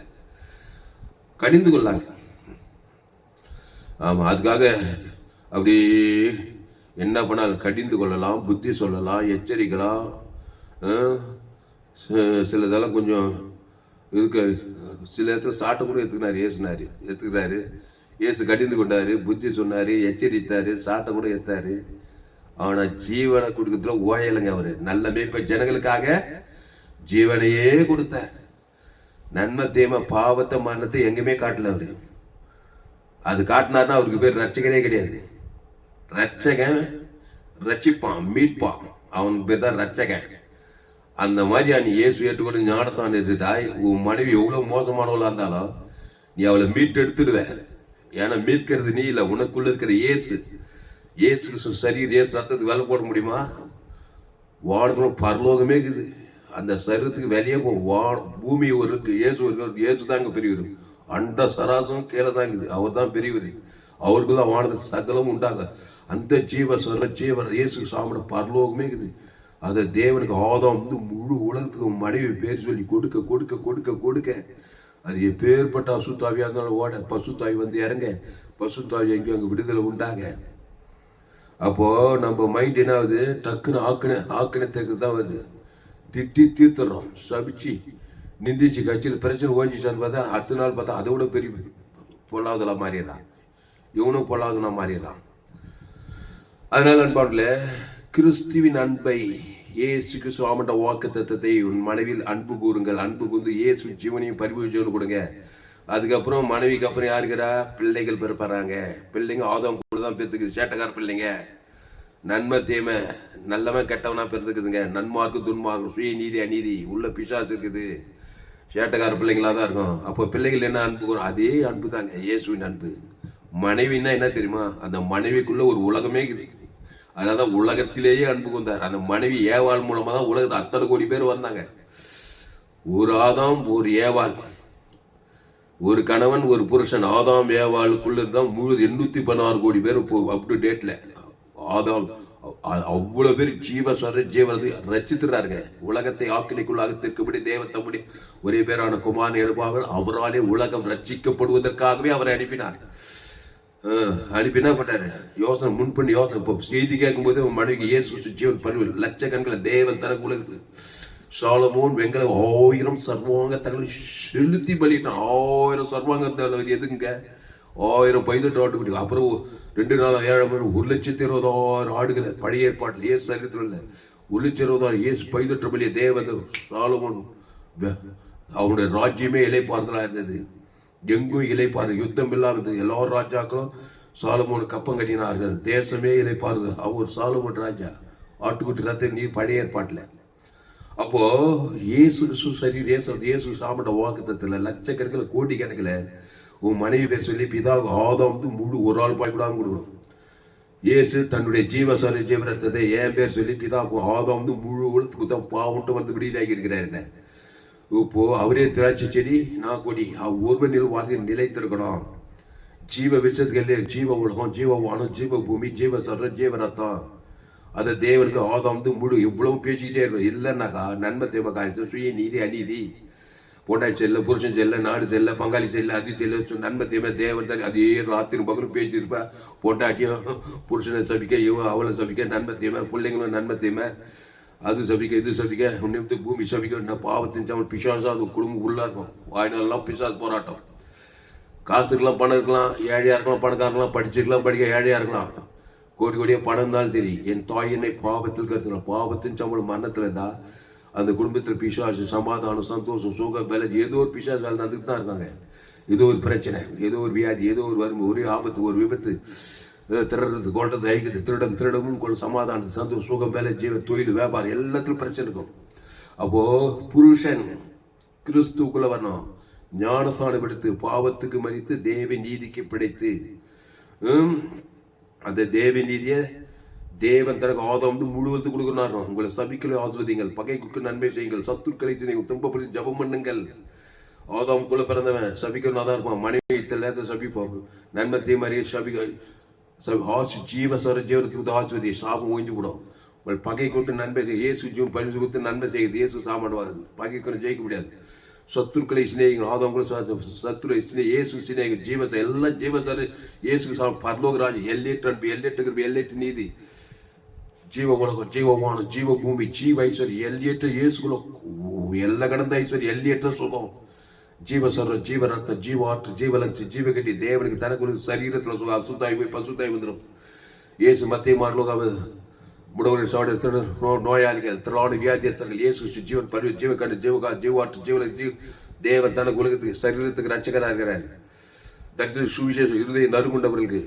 கடிந்து கொள்ளாங்க. ஆமா, அதுக்காக அப்படி என்ன பண்ணாலும் கடிந்து கொள்ளலாம், புத்தி சொல்லலாம், எச்சரிக்கலாம். சில இதெல்லாம் கொஞ்சம் இதுக்கு சில இடத்துல சாட்டை கூட எடுத்துக்கிறாரு. இயேசு கடிந்து கொண்டாரு, புத்தி சொன்னாரு, எச்சரித்தாரு, சாட்டை கூட எடுத்தாரு. ஆனா ஜீவனை கொடுக்கறதுல ஓயலைங்க. அவரு நல்ல மேய்ப்ப ஜனங்களுக்காக ஜீவனையே கொடுத்தார். நன்மை தீமை பாவத்தை மரணத்தை எங்குமே காட்டல அவரு. அது காட்டினார்னா அவருக்கு பேர் ரட்சகரே கிடையாது. ரட்சகன் ரட்சிப்பான், மீட்பான், அவனுக்கு பேர் தான் ரட்சகன். அந்த மாதிரி நீ இயேசு ஏற்றுக்கொண்டு ஞானஸ்தானம் எடுத்துட்டாய். உன் மனைவி எவ்வளவு மோசமானவளா இருந்தாலும் நீ அவளை மீட்டு எடுத்துடுவ. ஏன்னா மீட்கிறது நீ இல்லை, உனக்குள்ள இருக்கிற இயேசு. இயேசு சரீர் இயேசு ரத்தத்துக்கு வேலை போட முடியுமா? வானத்துல பரலோகமே இருக்குது. அந்த சரீரத்துக்கு வெளியே பூமி ஒரு இருக்கு, இயேசு தாங்க பெரியவர். அண்ட சராசம் கீழே தான் இருக்குது, அவர் தான் பெரியவர். அவருக்கு தான் வானத்துக்கு சகலம் உண்டாங்க. அந்த ஜீவ இயேசு சாப்பிட பரலோகமே இருக்குது. அதை தேவனுக்கு ஆதாம் வந்து முழு உலகத்துக்கு மனைவி பேர் சொல்லி கொடுக்க கொடுக்க கொடுக்க கொடுக்க அது எப்பேற்பட்ட அசுத்தாவியா இருந்தாலும் ஓட பசுத்தாவி வந்து இறங்க, பசுத்தாவி எங்கேயும் அங்கே விடுதலை உண்டாக. அப்போ நம்ம மைண்ட் என்ன ஆகுது? டக்குன்னு ஆக்கினத்துக்கு தான் வருது. திட்டி தீர்த்துறோம், சபிச்சு நிந்திச்சு கட்சியில் பிரச்சனை ஓஞ்சிச்சான்னு பார்த்தா அடுத்த நாள் பார்த்தா அதை விட பெரிய பொல்லாதெல்லாம் மாறிடலாம், இவனும் பொல்லாதனா மாறிடலாம். அதனால அன்பாடுல கிறிஸ்துவின் அன்பை இயேசு கிறிஸ்து ஆமண்ட வாக்கு தத்தத்தை உன் மனைவியில் அன்பு கூறுங்கள். அன்பு கூர்ந்து இயேசு ஜீவனையும் பரிபூஜனை கொடுங்க. அதுக்கப்புறம் மனைவிக்கு அப்புறம் யாருக்கிறா? பிள்ளைகள் பிறப்பாங்க. பிள்ளைங்க ஆதாம் கூட தான் பெற்றுக்குது. சேட்டக்கார பிள்ளைங்க. நன்மை தீமை, நல்லவன் கெட்டவனா பிறந்துக்குதுங்க. நன்மார்க்கு துன்மார்க்கு, சுய நீதி அநீதி உள்ள பிசாசு இருக்குது. சேட்டக்கார பிள்ளைங்களா தான் இருக்கும். அப்போ பிள்ளைகள் என்ன அன்பு கூறும்? அதே அன்பு தாங்க இயேசுவின் அன்பு. மனைவின்னா என்ன தெரியுமா? அந்த மனைவிக்குள்ள ஒரு உலகமே இருக்குது. அதான் உலகத்திலேயே அன்பு கொண்டார். அந்த மனைவி ஏவாள் மூலமா தான் உலகத்தை அத்தனை கோடி பேர் வந்தாங்க. ஒரு ஆதாம் ஒரு ஏவாள், ஒரு கணவன் ஒரு புருஷன். ஆதாம் ஏவாளுக்குள்ள தான் முழு 816 கோடி பேர் அப் டு டேட்ல. ஆதாம் அவ்வளவு பேர் ஜீவத்தை ரச்சித்துறாருங்க. உலகத்தை ஆக்கினைக்குள்ளாக தீர்க்கும்படி தேவத்தம்படி ஒரே பேரான குமாரன் எழுப்பார்கள். அவராலே உலகம் ரட்சிக்கப்படுவதற்காகவே அவரை அனுப்பினார். என்ன பண்ணாரு? யோசனை முன் பண்ணி யோசனை. இப்போ செய்தி கேட்கும் போது மனைவிக்கு இயேசு ஜீவன் பரிவு லட்சக்கணக்கில் தேவன் தனக்கு உலகத்து சாலமோன் வெங்கல 1000 சர்வாங்க தங்களை செலுத்தி பலிட்டான். 1000 சர்வாங்க எதுங்க? 1000 பைதட்டு ஆட்டுக்குட்டி. அப்புறம் 2 நாள் 7 1,20,000 ஆடுகளை பழைய ஏற்பாட்டில் இயேசு சரித்திரம் இல்லை. 1,20,000 இயேசு பைதற்ற பலிய தேவன் சாலமோன். அவனுடைய ராஜ்யமே இலைப்பாறுதலா இருந்தது. எங்கும் இலைப்பாறு, யுத்தம் இல்லாமல் எல்லா ராஜாக்களும் சாலமோன் கப்பம் கட்டினார்கள். தேசமே இலைப்பாறு. அவர் சாலமோன் ராஜா. ஆட்டுக்குட்டி ரத்த நீர் பழைய ஏற்பாட்டில். அப்போ இயேசு சரீர் இயேசு சாப்பிட்ட வாக்குத்தத்தில் லட்சக்கணக்கில் கோடி கணக்கில் உன் மனைவி பேர் சொல்லி பிதாவுக்கு ஆதாம் வந்து முழு ஒரு ஆள் பாய் கூடாமல் கொடுக்கணும். இயேசு தன்னுடைய ஜீவரத்தத்தை என் பேர் சொல்லி பிதாவுக்கும் ஆதாம் வந்து முழு உலகத்துக்கு தான் பாவுண்டு வந்து விடியலாகி இருக்கிறார். என்ன இப்போ அவரே திராட்சை செடி, நான் கொடி. ஒருவனில் வார்த்தையில் நிலைத்திருக்கணும். ஜீவ விஷயத்துக்கு ஜீவ உலகம், ஜீவ வானம், ஜீவ பூமி, ஜீவ சர்ற, ஜீவ ரத்தம். அதை தேவனுக்கு ஆதாம் வந்து முழு எவ்வளவு பேசிக்கிட்டே இருக்கும். இல்லைன்னாக்கா நன்மை தேவை காரியத்தை சுய நீதி அநீதி, பொண்டாட்டி செல்ல, புருஷன் செல்ல, நாடு செல்ல, பங்காளி செல்ல, அது செல்ல, நன்மை தேவை தேவன் தான். அதே ராத்திரி பகலும் பேசியிருப்பேன். பொண்டாட்டியும் புருஷனை சபிக்க, இவன் அவளை சபிக்க, நன்மை தேவை. பிள்ளைங்களும் நன்மை தேவை. அது சபிக்க, இது சபிக்க, உன்னியத்து பூமி சபிக்க. என்ன பாவத்தின் சமல் பிசாசா அது குடும்பம் உள்ளா இருக்கும். வாய்நாளெல்லாம் பிசாசு போராட்டம். காசு இருக்கலாம், பணம் இருக்கலாம், ஏழையா இருக்கலாம், பணக்காரலாம், படிச்சிருக்கலாம், படிக்க ஏழையா இருக்கலாம். கோடி கோடியாக பணம் இருந்தாலும் சரி, என் தாய் என்னை பாவத்தில் கருத்துக்கலாம். பாவத்தின் சம்பளம் மரணத்தில் இருந்தால் அந்த குடும்பத்தில் பிசாசு, சமாதானம், சந்தோஷம், சுக பல ஏதோ ஒரு பிசாசு வேலை நடந்துட்டு தான் இருக்காங்க. ஏதோ ஒரு பிரச்சனை, ஏதோ ஒரு வியாதி, ஏதோ ஒரு வறுமை, ஒரு ஆபத்து, ஒரு விபத்து, திருடுறது, கொள்றது, ஐக்கிறது, திருடமும் கொள்ள, சமாதானத்து, சந்தோஷம், சுகம், வேலை, ஜீவ, தொழில், வியாபாரம் எல்லாத்திலும் பிரச்சனை இருக்கும். அப்போ புருஷன் கிறிஸ்துக்குள்ள வரணும். ஞானஸ்தானம் எடுத்து பாவத்துக்கு மறித்து தேவ நீதிக்கு பிடித்து அந்த தேவ நீதியை தேவன் தனக்கு ஆதாம் வந்து முழுவதும் கொடுக்கிறார். உங்களை சபிக்களை ஆஸ்வதிங்கள், பகைக்கு நன்மை செய்யுங்கள், சத்துருக்களை துன்பப்படுத்தி ஜபம் பண்ணுங்கள். ஆதாமுக்குள்ள பிறந்தவன் சபிக்கிறவனா தான் இருப்பான். மனைவி எல்லாத்தையும் சபிப்பான். நன்மை தீமாரியை ஜீவரத்துக்கு ஆஸ்வதி சாபம் ஓய்ஞ்சு கூடும். உங்கள் பகை கொண்டு நன்மை செய்ய இயேசு பரிசு கொடுத்து நன்மை செய்யுது. இயேசு சாமாடுவார். பகை கொண்டு ஜெயிக்க முடியாது. சத்துருக்களை சிநேகிகள், ஆதாம் சத்துரு இயேசு சிநேகிகள், ஜீவச எல்லாம் ஜீவசாரு இயேசு பரலோகராஜ் எல்லையற்ற அன்பு, எல்லையற்ற கிருபை, எல்லையற்ற நீதி, ஜீவ உலகம், ஜீவவானம், ஜீவ பூமி, ஜீவ ஐஸ்வர்யம், எல்லையற்ற இயேசுக்குள்ள எல்லை கடந்த ஐஸ்வர்யம், எல்லையற்ற சுகம், ஜீவசரம், ஜீவரத்தம், ஜீவாற்று, ஜீவலட்சி, ஜீவகட்டி, தேவனுக்கு தனக்கு சரீரத்தில் சுகம், அசுத்தாய் போய் பசுத்தாய் வந்துடும். இயேசு மத்திய மாறலோக முடவர்கள் சாடு நோயாளிகள், திரளான வியாதியஸ்தர்கள், இயேசு ஜீவன் பரிவு, ஜீவக்கண்டு, ஜீவாற்று, ஜீவலட்சி, தேவன் தனக்கு உலகத்துக்கு சரீரத்துக்கு ரட்சகராக இருக்கிறார். தடுத்து சுவிசேஷம் இருதய நறுகுண்டவர்களுக்கு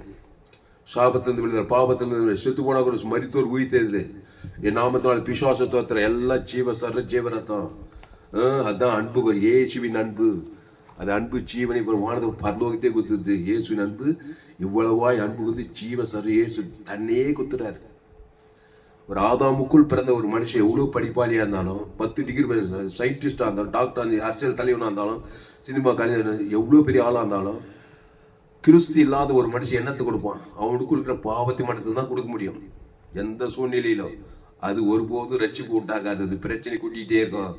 சாபத்திலிருந்து விடுதலை, பாபத்திலிருந்து செத்து போனா கூட மரித்தோர் உயிர்த்தது என் நாமத்தினால் பிசுவாச தோத்திர எல்லாம் ஜீவசர ஜீவரத்தம். அதுதான் அன்பு, இயேசுவின் அன்பு. அது அன்பு ஜீவனை வானத பரலோகத்தே குத்துது. இயேசுவின் அன்பு இவ்வளவாய் அன்பு குத்து ஜீவசர இயேசு தன்னையே குத்துறாரு. ஒரு ஆதாமுக்குள் பிறந்த ஒரு மனுஷன் எவ்வளவு படிப்பாளியா இருந்தாலும், 10 டிகிரி சயின்டிஸ்டா இருந்தாலும், டாக்டர், அரசியல் தலைவனா இருந்தாலும், சினிமா கலைஞர் எவ்வளவு பெரிய ஆளா இருந்தாலும், கிறிஸ்து இல்லாத ஒரு மனுஷன் என்னத்தை கொடுப்பான்? அவனுக்கு இருக்கிற பாவத்தை மட்டும் தான் கொடுக்க முடியும். எந்த சூழ்நிலையிலும் அது ஒருபோதும் ரட்சிப்பு உண்டாகாது. அது பிரச்சனை கூட்டிகிட்டே இருக்கும்.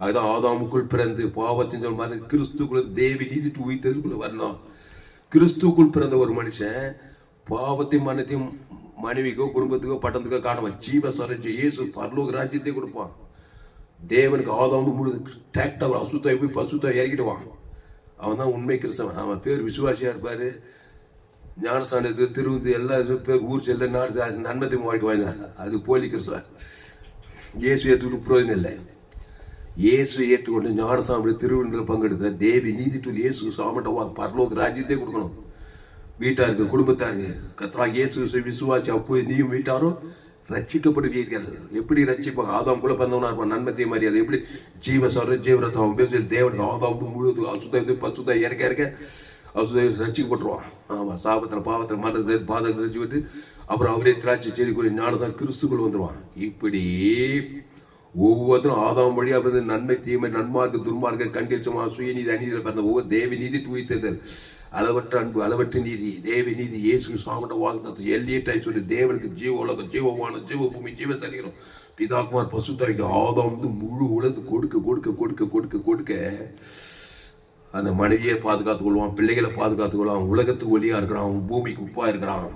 அதுதான் ஆதாமுக்குள் பிறந்து பாவத்தின் சொல் மாதிரி கிறிஸ்துக்குள்ள தேவி நீதிட்டு உயிர்த்ததுக்குள்ள வரணும். கிறிஸ்துக்குள் பிறந்த ஒரு மனுஷன் பாவத்தை மனத்தையும் மனைவிக்கோ குடும்பத்துக்கோ பட்டத்துக்கோ காட்டுவான். ஜீவ சரஞ்ச இயேசு பரலோக ராஜ்யத்தை கொடுப்பான். தேவனுக்கு ஆதாம் முழு டிராக்டர் அசுத்தாய் போய் பசுத்தாய் இறக்கிடுவான். அவன் தான் உண்மை கிறிஸ்தவன். அவன் பேர் விசுவாசியா இருப்பாரு. ஞானசானத்து திருவுந்து எல்லா பேர் ஊர் செல்ல நாடு நன்மத்தை வாழ்க்கை வாங்க. அது போலி கிறிஸ்தவன். இயேசு ஏற்றுக்கிட்டு பிரயோஜனம் இல்லை. இயேசு ஏற்றுக்கொண்டு ஞானசாமி திருவிழந்தில் பங்கெடுத்த தேவி நீதிட்டு இயேசு சாமட்ட பரலோக ராஜ்யத்தை கொடுக்கணும். வீட்டாருக்கு, குடும்பத்தாருக்கு கத்ரா இயேசு விசுவாசி அப்போ நீயும் வீட்டாரும் ரட்சிக்கப்படுவீர்கள். எப்படி ரட்சிப்பாங்க? ஆதாம் கூட பிறந்தவனா இருப்பான். நன்மத்தை மரியாதை எப்படி ஜீவசர ஜீவரத்தம் பேச தேவனுக்கு ஆதாம் முழுவதும் அசுத்த பசுத்த இறக்க அசுத்த ரட்சிக்கப்பட்டுருவான். ஆமா, சாபத்தில் பாவத்தில் மரணத்தை பாதத்தை ரட்சிப்பட்டு அப்புறம் அவரே திராட்சை செடிக்குரிய ஞானசார் கிறிஸ்துக்குள் வந்துடுவான். இப்படி ஒவ்வொருத்தரும் ஆதாம் வழியா பிறந்த நன்மை தீமை நன்மார்க்க துன்மார்க்க கண்டிச்சமா சுயநீதி அநீதியில் பிறந்த ஒவ்வொரு தேவி நீதி தூய்த்தல் அளவற்ற அன்பு அளவற்ற நீதி தேவி நீதி இயேசு சாமட்ட வாக்கு எல்லையற்ற சொல்லி தேவனுக்கு ஜீவ உலகம் ஜீவவானம் ஜீவ பூமி ஜீவ சரீரம் பிதாக்குமார் பசுத்தாய்க்கு ஆதாம் வந்து முழு உலகத்து கொடுக்க கொடுக்க கொடுக்க கொடுக்க கொடுக்க அந்த மனைவியை பாதுகாத்துக் கொள்வான், பிள்ளைகளை பாதுகாத்துக் கொள்வான், உலகத்துக்கு ஒளியா இருக்கிறான், பூமிக்கு உப்பா இருக்கிறான்.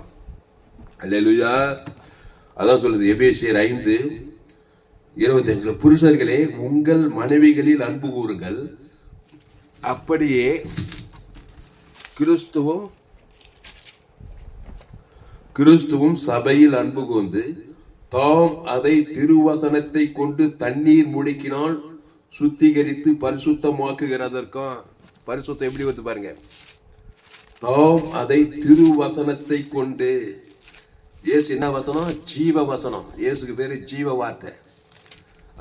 அல்லேலூயா. அதான் சொல்லுது எபேசியர் 5:25 புருஷர்களே உங்கள் மனைவிகளில் அன்பு கூறுங்கள், அப்படியே கிறிஸ்துவும் சபையில் அன்பு கூர்ந்து தாம் அதை திருவசனத்தை கொண்டு தண்ணீர் முடுக்கினால் சுத்திகரித்து பரிசுத்தமாக்குகிறதற்காம். பரிசுத்தம் எப்படி வந்து பாருங்க. தாம் அதை திருவசனத்தை கொண்டு. இயேசு என்ன வசனம்? ஜீவ வசனம். இயேசுக்கு பேரு ஜீவ வார்த்தை.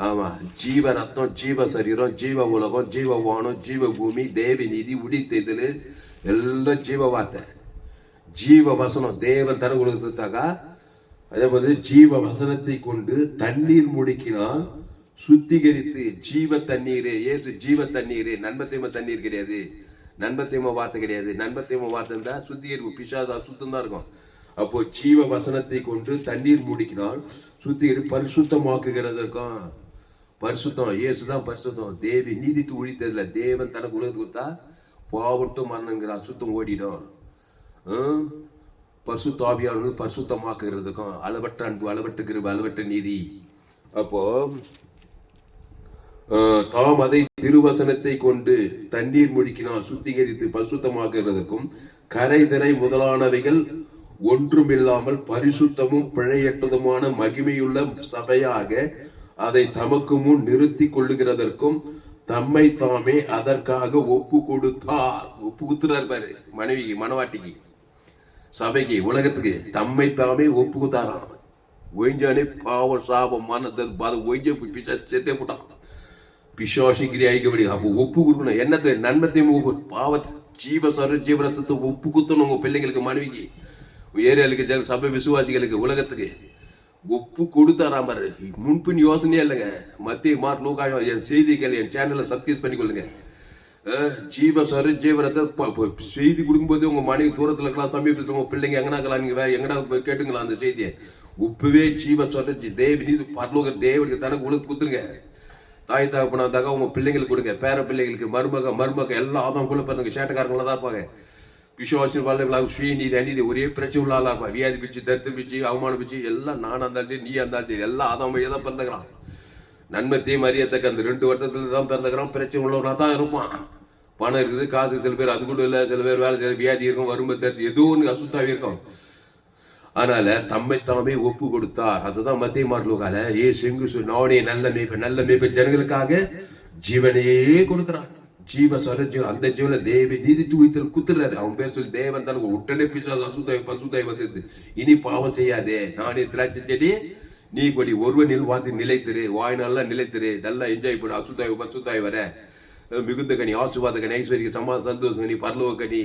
ஆமா, ஜீவ ரத்தம், ஜீவ சரீரம், ஜீவ உலகம், ஜீவ வானம், ஜீவ பூமி, தேவி நீதி உடித்தெய்தல் எல்லாம் ஜீவ வார்த்தை, ஜீவ வசனம். தேவன் தர கொடுத்தாக்க அதே போல ஜீவ வசனத்தை கொண்டு தண்ணீர் முடுக்கினால் சுத்திகரித்து ஜீவ தண்ணீர். இயேசு ஜீவ தண்ணீர். நன்மத்தேம தண்ணீர் கிடையாது, நன்மத்தேம வார்த்தை கிடையாது. நன்மத்தேம வார்த்தை இருந்தா சுத்திகரிப்பு, பிசாசு அசுத்தம் தான் இருக்கும். அப்போ ஜீவ வசனத்தை கொண்டு தண்ணீர் மூடிக்கினால் சுத்திகரிப்பு பரிசுத்தமாக்குகிறதற்கும். பரிசுத்தம் இயேசுதான் பரிசுத்தம். தேவி நீதித்து ஒழித்ததில்ல. தேவன் தனக்கு உலகத்துக்கு கொடுத்தா பாவட்டும் மரணங்கிற அசுத்தம் ஓடிடும். பரிசுத்தாவியானது பரிசுத்தமாக்குகிறதுக்கும். அளவற்ற அன்பு, அளவற்ற கிருபை, அளவற்ற நீதி. அப்போ தாம் அதை திருவசனத்தை கொண்டு தண்ணீர் முடுக்கினால் சுத்திகரித்து பரிசுத்தமாக்குகிறதுக்கும் கரை திரை முதலானவைகள் ஒன்றுமில்லாமல் பரிசுத்தமும் பிழையற்றதுமான மகிமையுள்ள சபையாக அதை தமக்கு முன் நிறுத்தி கொள்ளுகிறதற்கும் தம்மை தாமே அதற்காக ஒப்பு கொடுத்தார். ஒப்பு கொடுத்துறாரு பாரு, மனைவிக்கு, மனவாட்டிக்கு, சபைக்கு, உலகத்துக்கு தம்மை தாமே ஒப்பு கொடுத்தாராம். ஒய்ஞ்சானே பாவம் சாபம் மனத்தை ஒய்ஞ்ச செத்தே போட்டான். பிசாசிக்கிரி அழிக்கபடி. அப்போ ஒப்பு கொடுக்கணும். என்னத்தை? நன்மத்தையும் பாவத்தை ஜீவசர ஜீவரத்தத்தை ஒப்பு குத்தணும். உங்க பிள்ளைங்களுக்கு, மனைவிக்கு, ஏரியாளுக்கு, சபை விசுவாசிகளுக்கு, உலகத்துக்கு ஒப்பு கொடுத்தாராம் பாரு. முன்பின் யோசனையே இல்லைங்க. மத்திய மார்க் லூக்கா என் செய்திகள் என் சேனலை சப்ஸ்கிரைப் பண்ணிக்கொள்ளுங்க. ஜீவ சரி ஜீவனத்தை செய்தி கொடுக்கும்போது உங்க மனைவி தூரத்துல இருக்கலாம், சமீபத்தில் உங்க பிள்ளைங்க எங்கனாக்கலாம், நீங்க வேற எங்கனா போய் கேட்டுங்களா அந்த செய்தியை. உப்புவே ஜீவ சொல்ற தேவி நீது பரலோக தேவனுக்கு தனக்கு உழுத்து குத்துருங்க. தாய் தகப்பனாந்தாக்க உங்க பிள்ளைங்களுக்கு கொடுங்க, பேர பிள்ளைங்களுக்கு, மருமக எல்லாம் ஆதாம்குள்ள பிறந்தவங்க சேட்டக்காரங்களா தான் இருப்பாங்க. விசுவாசி வாழ்க்கை சுயநீதி அநீதி ஒரே பிரச்சனை உள்ள ஆளா இருப்பான். வியாதி பிச்சு, தரித்திர பிச்சு, அவமான பிச்சு எல்லாம் நான் இருந்தாலும் சரி, நீ இருந்தாலும் சரி, எல்லாம் ஆதாமையே தான் பிறந்துக்கிறான். நன்மத்தையும் அறியத்தக்க அந்த 2 வருடத்துல தான் பிறந்துக்கிறான். பிரச்சனை உள்ளவனா தான் இருப்பான். பணம் இருக்குது, காசு, சில பேர் அது கூட இல்லை, சில பேர் வேலை செய்ய வியாதி இருக்கும், வறுமை, தரித்து ஏதோ ஒன்று அசுத்தாவே இருக்கும். அதனால தம்மை தாமே ஒப்பு கொடுத்தார். அதுதான் மத்திய மார்க் லூக்கால செங்கு நானே நல்ல மேய்ப்பன் ஜனங்களுக்காக ஜீவனையே கொடுக்கிறான். ஜீவ சொல்ற ஜீவன், அந்த ஜீவனை தேவி நீதி தூய்த்தல் குத்துறாரு. அவன் பேர் சொல்லி தேவன் தான் உடனே பிசாசு அசுத்தாய் பசுத்தாய் வந்துருது. இனி பாவம் செய்யாதே, நானே திராட்சை செடி நீ கொடி, ஒருவனில் வார்த்தை நிலைத்திரு, வாய்நாள நிலைத்திரு, நல்லா என்ஜாய் பண்ணு. அசுத்தாய் பசுத்தாய் வர மிகுந்த கனி, ஆசுவாத கனி, ஐஸ்வர்ய சந்தோஷம் கனி, பரலோக கனி,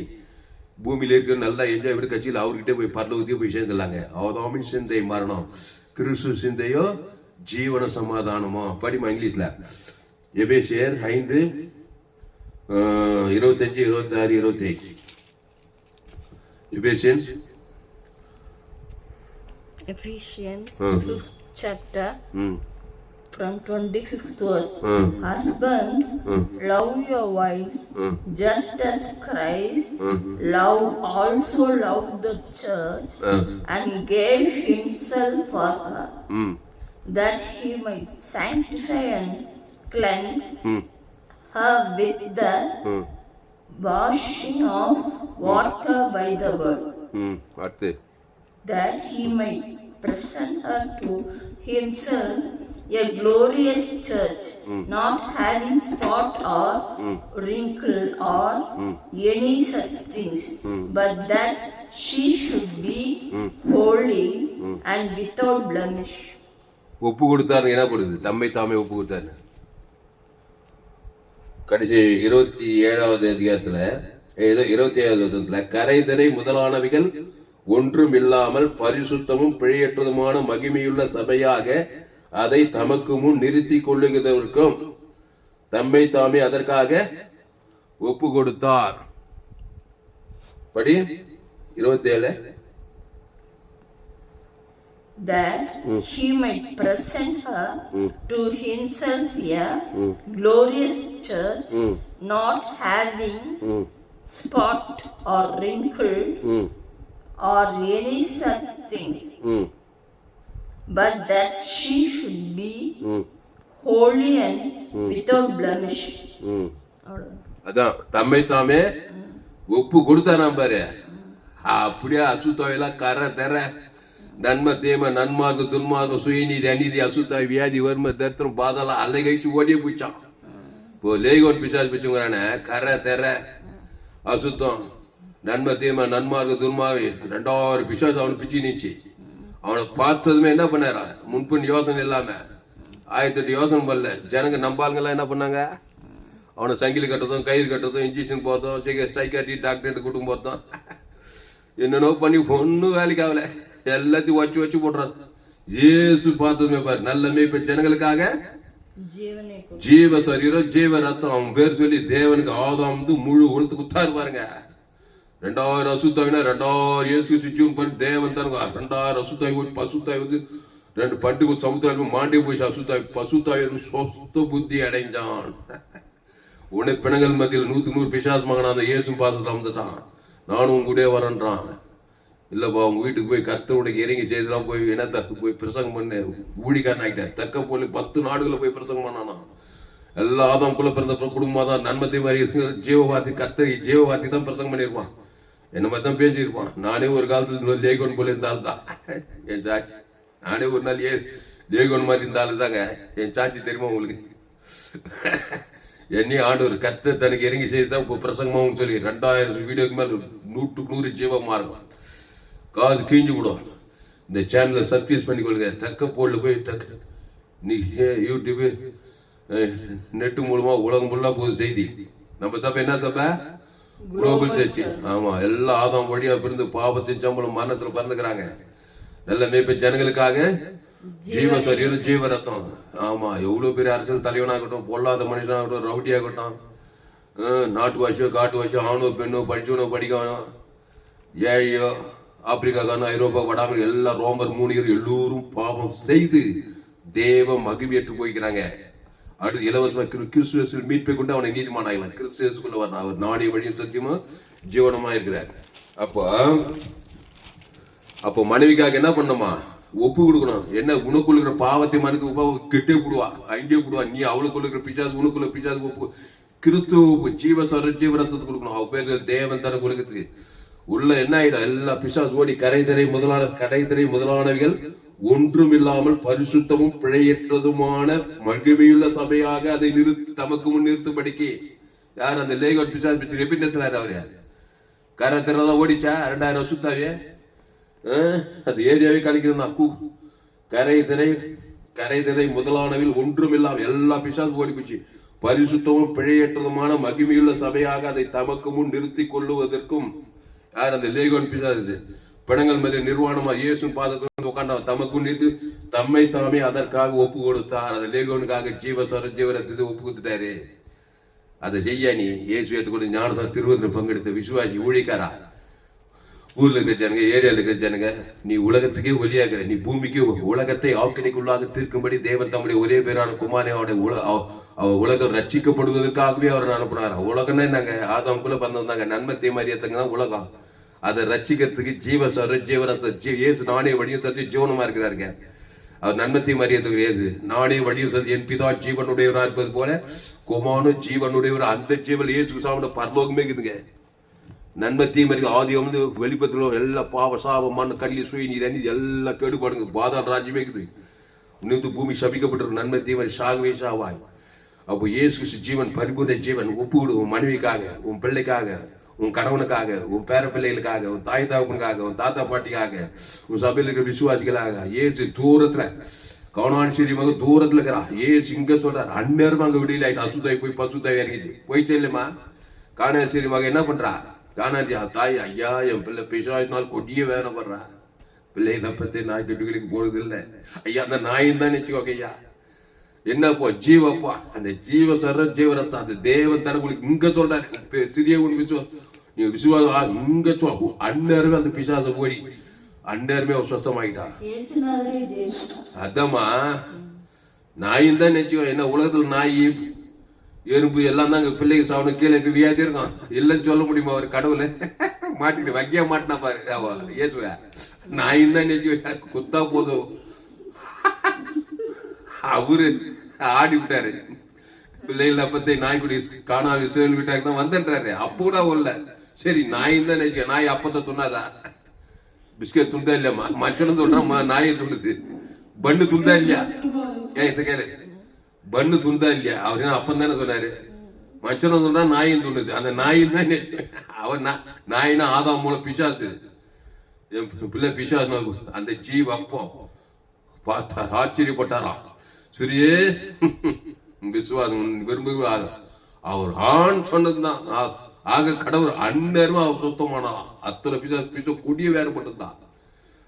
பூமியில இருக்க நல்லா என்ஜாய் பண்ணி கட்சியில் அவர்கிட்ட போய் பரலோகத்தையும் போய் சேர்ந்துடலாங்க. அவதாமின் சிந்தை மரணம், கிறிஸ்து சிந்தையோ ஜீவன சமாதானமோ. படிமா இங்கிலீஷ்ல. எபேசியர் 5 25 26 27. Ephesians 5th chapter from 25th verse. Husbands, love your wives just as Christ loved the church and gave himself for her, that he might sanctify and cleanse her with the washing of water by the word, that he might present her to himself a glorious church, not having spot or wrinkle or any such things, but that she should be holy and without blemish. ஒப்பு கொடுத்தாரு. என்ன கொடுக்குது? தம்மை தாமே ஒப்பு கொடுத்தாரு. கடைசி 27வது அதிகாரத்துல 27வது வருஷத்துல கரைதரை முதலானவைகள் ஒன்றும் இல்லாமல் பரிசுத்தமும் பிழையற்றதுமான மகிமையுள்ள சபையாக அதை தமக்கு முன் நிறுத்தி கொள்ளுகிறதற்கும் தம்மை தாமே அதற்காக ஒப்பு கொடுத்தார். படி 27. That he might present her to himself a glorious church, not having spot or wrinkle or any such things, but that she should be holy and without blemish. அதான் தம்மை தாமே ஒப்பு கொடுத்தாராம் பாரு. அப்படியே அசுத்தாயெல்லாம் கரை தர நன்மை தேம நன்மார்க்கு துன்மார்க்கு சுயநீதி அநீதி அசுத்தாய் வியாதி வறுமை தரித்திரம் பாதெல்லாம் அலைகழிச்சு ஓடியே போயிச்சான். இப்போ லேகோன் பிசாசு பிச்சுங்கிறானே கரை தெர அசுத்தம் நன்மை தேம நன்மார்க்கு துன்மார்க்கு 2000 பிசாசு அவனை பிச்சு நீச்சு. அவனை பார்த்ததுமே என்ன பண்ணாரா? முன்பின் யோசனை இல்லாம 1008 யோசனை பண்ணல. ஜனங்க நம்பாளுங்கெல்லாம் என்ன பண்ணாங்க? அவனை சங்கிலி கட்டுறதும் கயிறு கட்டுறதும் இன்ஜெக்ஷன் போறதும் சைக்காட்ரி டாக்டர்கிட்ட கூட்டம் போறதும் என்னென்னோ பண்ணி ஒன்னும் வேலைக்கு ஆகல. எல்லாத்தையும் வச்சு போடுறாரு. இயேசு பார்த்ததுமே பாரு, நல்ல மேய்ப்ப ஜனங்களுக்காக ஜீவ சரீரம் ஜீவ ரத்தம். அவன் பேர் சொல்லி தேவனுக்கு ஆதாம் முழு ஒழுத்து குத்தாரு பாருங்க. 2000 அசுத்தாவினா 2000 இயேசு சுச்சுன்னு பாரு. தேவன் தான் 2000 அசுத்தாய் போய் பசுத்தாய் வந்து 2 பட்டு சமுத்திரம் மாண்டி போய் பசுத்தாய் சொத்த புத்தி அடைஞ்சான். உடனே பிணங்கள் மத்தியில் 100 பிசாசு மகனா அந்த இயேசு பார்த்துட்டு வந்துட்டான். நானும் கூட வரேன்றான். இல்லப்பா உங்க வீட்டுக்கு போய் கர்த்தருடைய இறங்கி செய்தெல்லாம் போய் என்ன போய் பிரசங்கம் பண்ண ஊழிக்காரன் ஆகிட்டார். தக்க போல 10 நாடுகளை போய் பிரசங்கம் பண்ணானா. எல்லா ஆதாம்குள்ள பிறந்த குடும்பமா தான் நன்மத்தை மாதிரி ஜீவவாதி கர்த்தரி ஜீவவாதி தான் பிரசங்கம் பண்ணியிருப்பான். என்ன மாதிரி தான் பேசியிருப்பான். நானே ஒரு காலத்துல லேகோன் போல இருந்தாலும் தான் என் சாட்சி. நானே ஒரு நாள் லேகோன் மாதிரி இருந்தாலும் தாங்க என் சாட்சி. தெரியுமா உங்களுக்கு? என்னையும் ஆண்டவர் கர்த்தர் தனக்கு இறங்கி செய்துதான் இப்போ பிரசங்கமாவும் சொல்லி 2000 வீடியோக்கு மேல 100க்கு 100 ஜீவமா இருக்கும். காது கீஞ்சு விடும். இந்த சேனலை சப்ஸ்கிரைப் பண்ணிக்கொள்ளுங்க. தக்க போல போய் நீ யூடியூப் நெட்டு மூலமா உலகம் ஃபுல்லா போகுது செய்தி. நம்ம சபை என்ன சபை? Global church. ஆமா, எல்லா ஆதாம் வழியா பிறந்து பாவத்தின் சம்பளம் மரணத்துல பறந்துக்கிறாங்க. நல்ல மேய்ப்ப ஜனங்களுக்காக ஜீவ சரீரம் ஜீவ ரத்தம். ஆமா, எவ்வளவு பெரிய அரசியல் தலைவனாகட்டும், பொல்லாத மனுஷனாகட்டும், ரவுடி ஆகட்டும், நாட்டு வாசியோ காட்டு வாசியோ, ஆணோ பெண்ணோ, படிச்சவனோ படிக்கவனோ, ஏழையோ, ஆப்பிரிக்காக்காரனோ, ஐரோப்பா, வடாமல் எல்லாம் ரோமர் மூணிகர் எல்லோரும் பாவம் செய்து தேவ மகிமையற்று போய்க்கிறாங்க. அடுத்து இலவசமா கிறிஸ்துவ மீட்பை கொண்டு அவனை நீதிமான் ஆகலாம். கிறிஸ்துவக்குள்ள வரணும். அவர் நாணய வழியும் சத்தியமும் ஜீவனமா இருக்கிறார். அப்போ மனைவிக்காக என்ன பண்ணணுமா? ஒப்பு கொடுக்கணும். என்ன உனக்குள்ள பாவத்தை மனது கெட்டே போடுவா, அங்கே போடுவா. நீ அவளுக்குள்ள பிசாசு, உனக்குள்ள பிசாசு ஒப்பு. கிறிஸ்துவ ஜீவ ஜீவரத்தத்தை கொடுக்கணும். அவ பேர்கள் தேவன் தர கொடுக்குறதுக்கு உள்ள என்ன ஆயிடும்? எல்லா பிசாசு ஓடி கரைதரை முதலானவைகள் ஒன்றும் இல்லாமல் பரிசுத்தமும் பிழையற்றதுமான மகிமையுள்ள சபையாக அதை நிறுத்தி தமக்கு முன் நிறுத்தும்படிக்கு. யார் அந்த லேகோட் பிசாசு பிச்சு எப்படி நிறுத்தினாரு? அவரு கரைத்திரெல்லாம் ஓடிச்சா 2000 வருஷத்தாவே அந்த ஏரியாவே கலைக்கிறதா. கரைதிரை முதலானவில் ஒன்றும் இல்லாமல் எல்லா பிசாசு ஓடி போச்சு. பரிசுத்தமும் பிழையற்றதுமான மகிமையுள்ள சபையாக அதை தமக்கு முன் நிறுத்தி கொள்ளுவதற்கும். யார் அந்த லேகோன் பிசாசு? பிணங்கள் மதிய நிர்வாணமா இயேசு பாதத்தில் உட்காண்டா தமக்கு நிறுத்தி தம்மை தாமே அதற்காக ஒப்பு கொடுத்தார். அந்த லேகோனுக்காக ஜீவரத்தை ஒப்பு கொடுத்துட்டாரு. அதை செய்ய நீ இயேசு ஏற்றுக்கொண்டு ஞானசார திருவந்திரம் பங்கெடுத்த விசுவாசி ஊழிக்காரா, ஊர்ல இருக்கிற ஜனங்க, ஏரியாவில் இருக்கிற ஜனங்க, நீ உலகத்துக்கே ஒலியாகிற. நீ பூமிக்கு உலகத்தை ஆக்கினைக்குள்ளாக தீர்க்கும்படி தேவன் தம்முடைய ஒரே பேரான குமாரனை உலகம் ரட்சிக்கப்படுவதற்காகவே அவர் அனுப்பினார். உலகம்னா என்னங்க? ஆதாமுக்குள்ள பந்தவந்தாங்க. நன்மை தீமாரியத்தங்க தான் உலகம். அதை ரட்சிக்கிறதுக்கு ஜீவரத்தை இயேசு நானே வழியும் சத்தி ஜீவனமா இருக்கிறாருங்க. அவர் நன்மத்தை மரியத்துக்கு ஏது நானே வழியும் சத்தி என் பிதா ஜீவனுடையவரா இருப்பது போல குமாரனும் ஜீவனுடையவர். அந்த ஜீவன் இயேசு சாப்பிட பரலோகமே இருக்குதுங்க. நன்மத்தையும் மறிக்க ஆதி வந்து வெளிப்பத்தில் எல்லா பாவ சாபம் மண் கல்லி சுய நீர் அணி எல்லாம் கேடுபாடுங்க. பாதாள ராஜ்யமே இருக்குது. இன்னும் பூமி சபிக்கப்பட்டிருக்கும். நன்மத்தையும் மாதிரி சாகவே சாவாய். அப்போ இயேசு ஜீவன் பரிபூர்ண ஜீவன். ஒப்பு விடு. உன் மனைவிக்காக, உன் பிள்ளைக்காக, உன் கணவனுக்காக, உன் பேர பிள்ளைகளுக்காக, உன் தாய் தாப்பனுக்காக, உன் தாத்தா பாட்டிக்காக, உன் சபையில் இருக்கிற விசுவாசிகளாக. ஏசு தூரத்துல கவனானுசரி மக தூரத்துல இருக்கிறா. ஏசு இங்க சொல்றாரு. அந்நேரமா அங்க விடியல ஆயிட்டு அசுத்தாய் போய் பசுத்தாய் இறங்கிச்சு போயிச்சே இல்லையம்மா. காணாசரி மக என்ன பண்றா? காணாஜி தாய், ஐயா என் பிள்ளை பிசாசினால் கொடிய வேதனைப்படுறா. பிள்ளை நப்பத்தை நாய் தொட்டுகளுக்கு போனது இல்லை ஐயா. அந்த நாயின் தான் நினைச்சுக்கோங்க ஐயா. என்னப்போ ஜீவப்பா, அந்த ஜீவரத்தம் அந்த தேவன் தனக்குள்ள இங்க சொல்றாரு. சிறிய நீ விசுவாசம் இங்க சொல். அந்நேரமே அந்த பிசாச போய் அந்நேரமே அவர் சுத்தமாயிட்டா. அதம்மா நாயின் தான் நினைச்சுக்கோ. என்ன உலகத்துல நாய் எறும்பு எல்லாம் தான் பிள்ளைக்கு சாப்பிட கீழே வியாதி இருக்கும். இல்லைன்னு சொல்ல முடியுமா? அவர் கடவுளை மாட்டிட்டு வக்கிய மாட்டினா பாரு. ஏசுவ நாயின் தான் நினைச்சுக்கோ. குத்தா போதும் அவரு ஆடி விட்டாரு. பிள்ளைகள் அப்பத்தை நாய்க்குடி காணா இஸ்ரேல் வீட்டாக்கு தான் வந்துன்றாரு. அப்போ கூட இல்ல. சரி நாயின் தான் நினைக்க. நாய் அப்பத்தை துண்ணாதா? பிஸ்கட் துண்டா இல்லையா? மச்சனும் துண்டா நாயை துண்டுது. பண்ணு துண்டா இல்லையா? இத கேளு. பண்ணு துண்டா இல்லையா? அவரு அப்பன் தானே சொன்னாரு. மச்சனும் துண்டா நாயும் துண்டுது. அந்த நாயின் தான் அவன் நாயினா ஆதாம் மூலம் பிசாசு. என் பிள்ளை பிசாசு. அந்த ஜீவ் அப்போ பார்த்தார், ஆச்சரியப்பட்டாராம். சரியே விசுவாசம் விரும்புகிறார். அவர் ஆண் சொன்னதுதான் ஆக கடவுள் அந்நேரமா அவர் சுத்தமானாலாம். அத்தனை பிசா கொடிய வேறுபட்டதுதான்.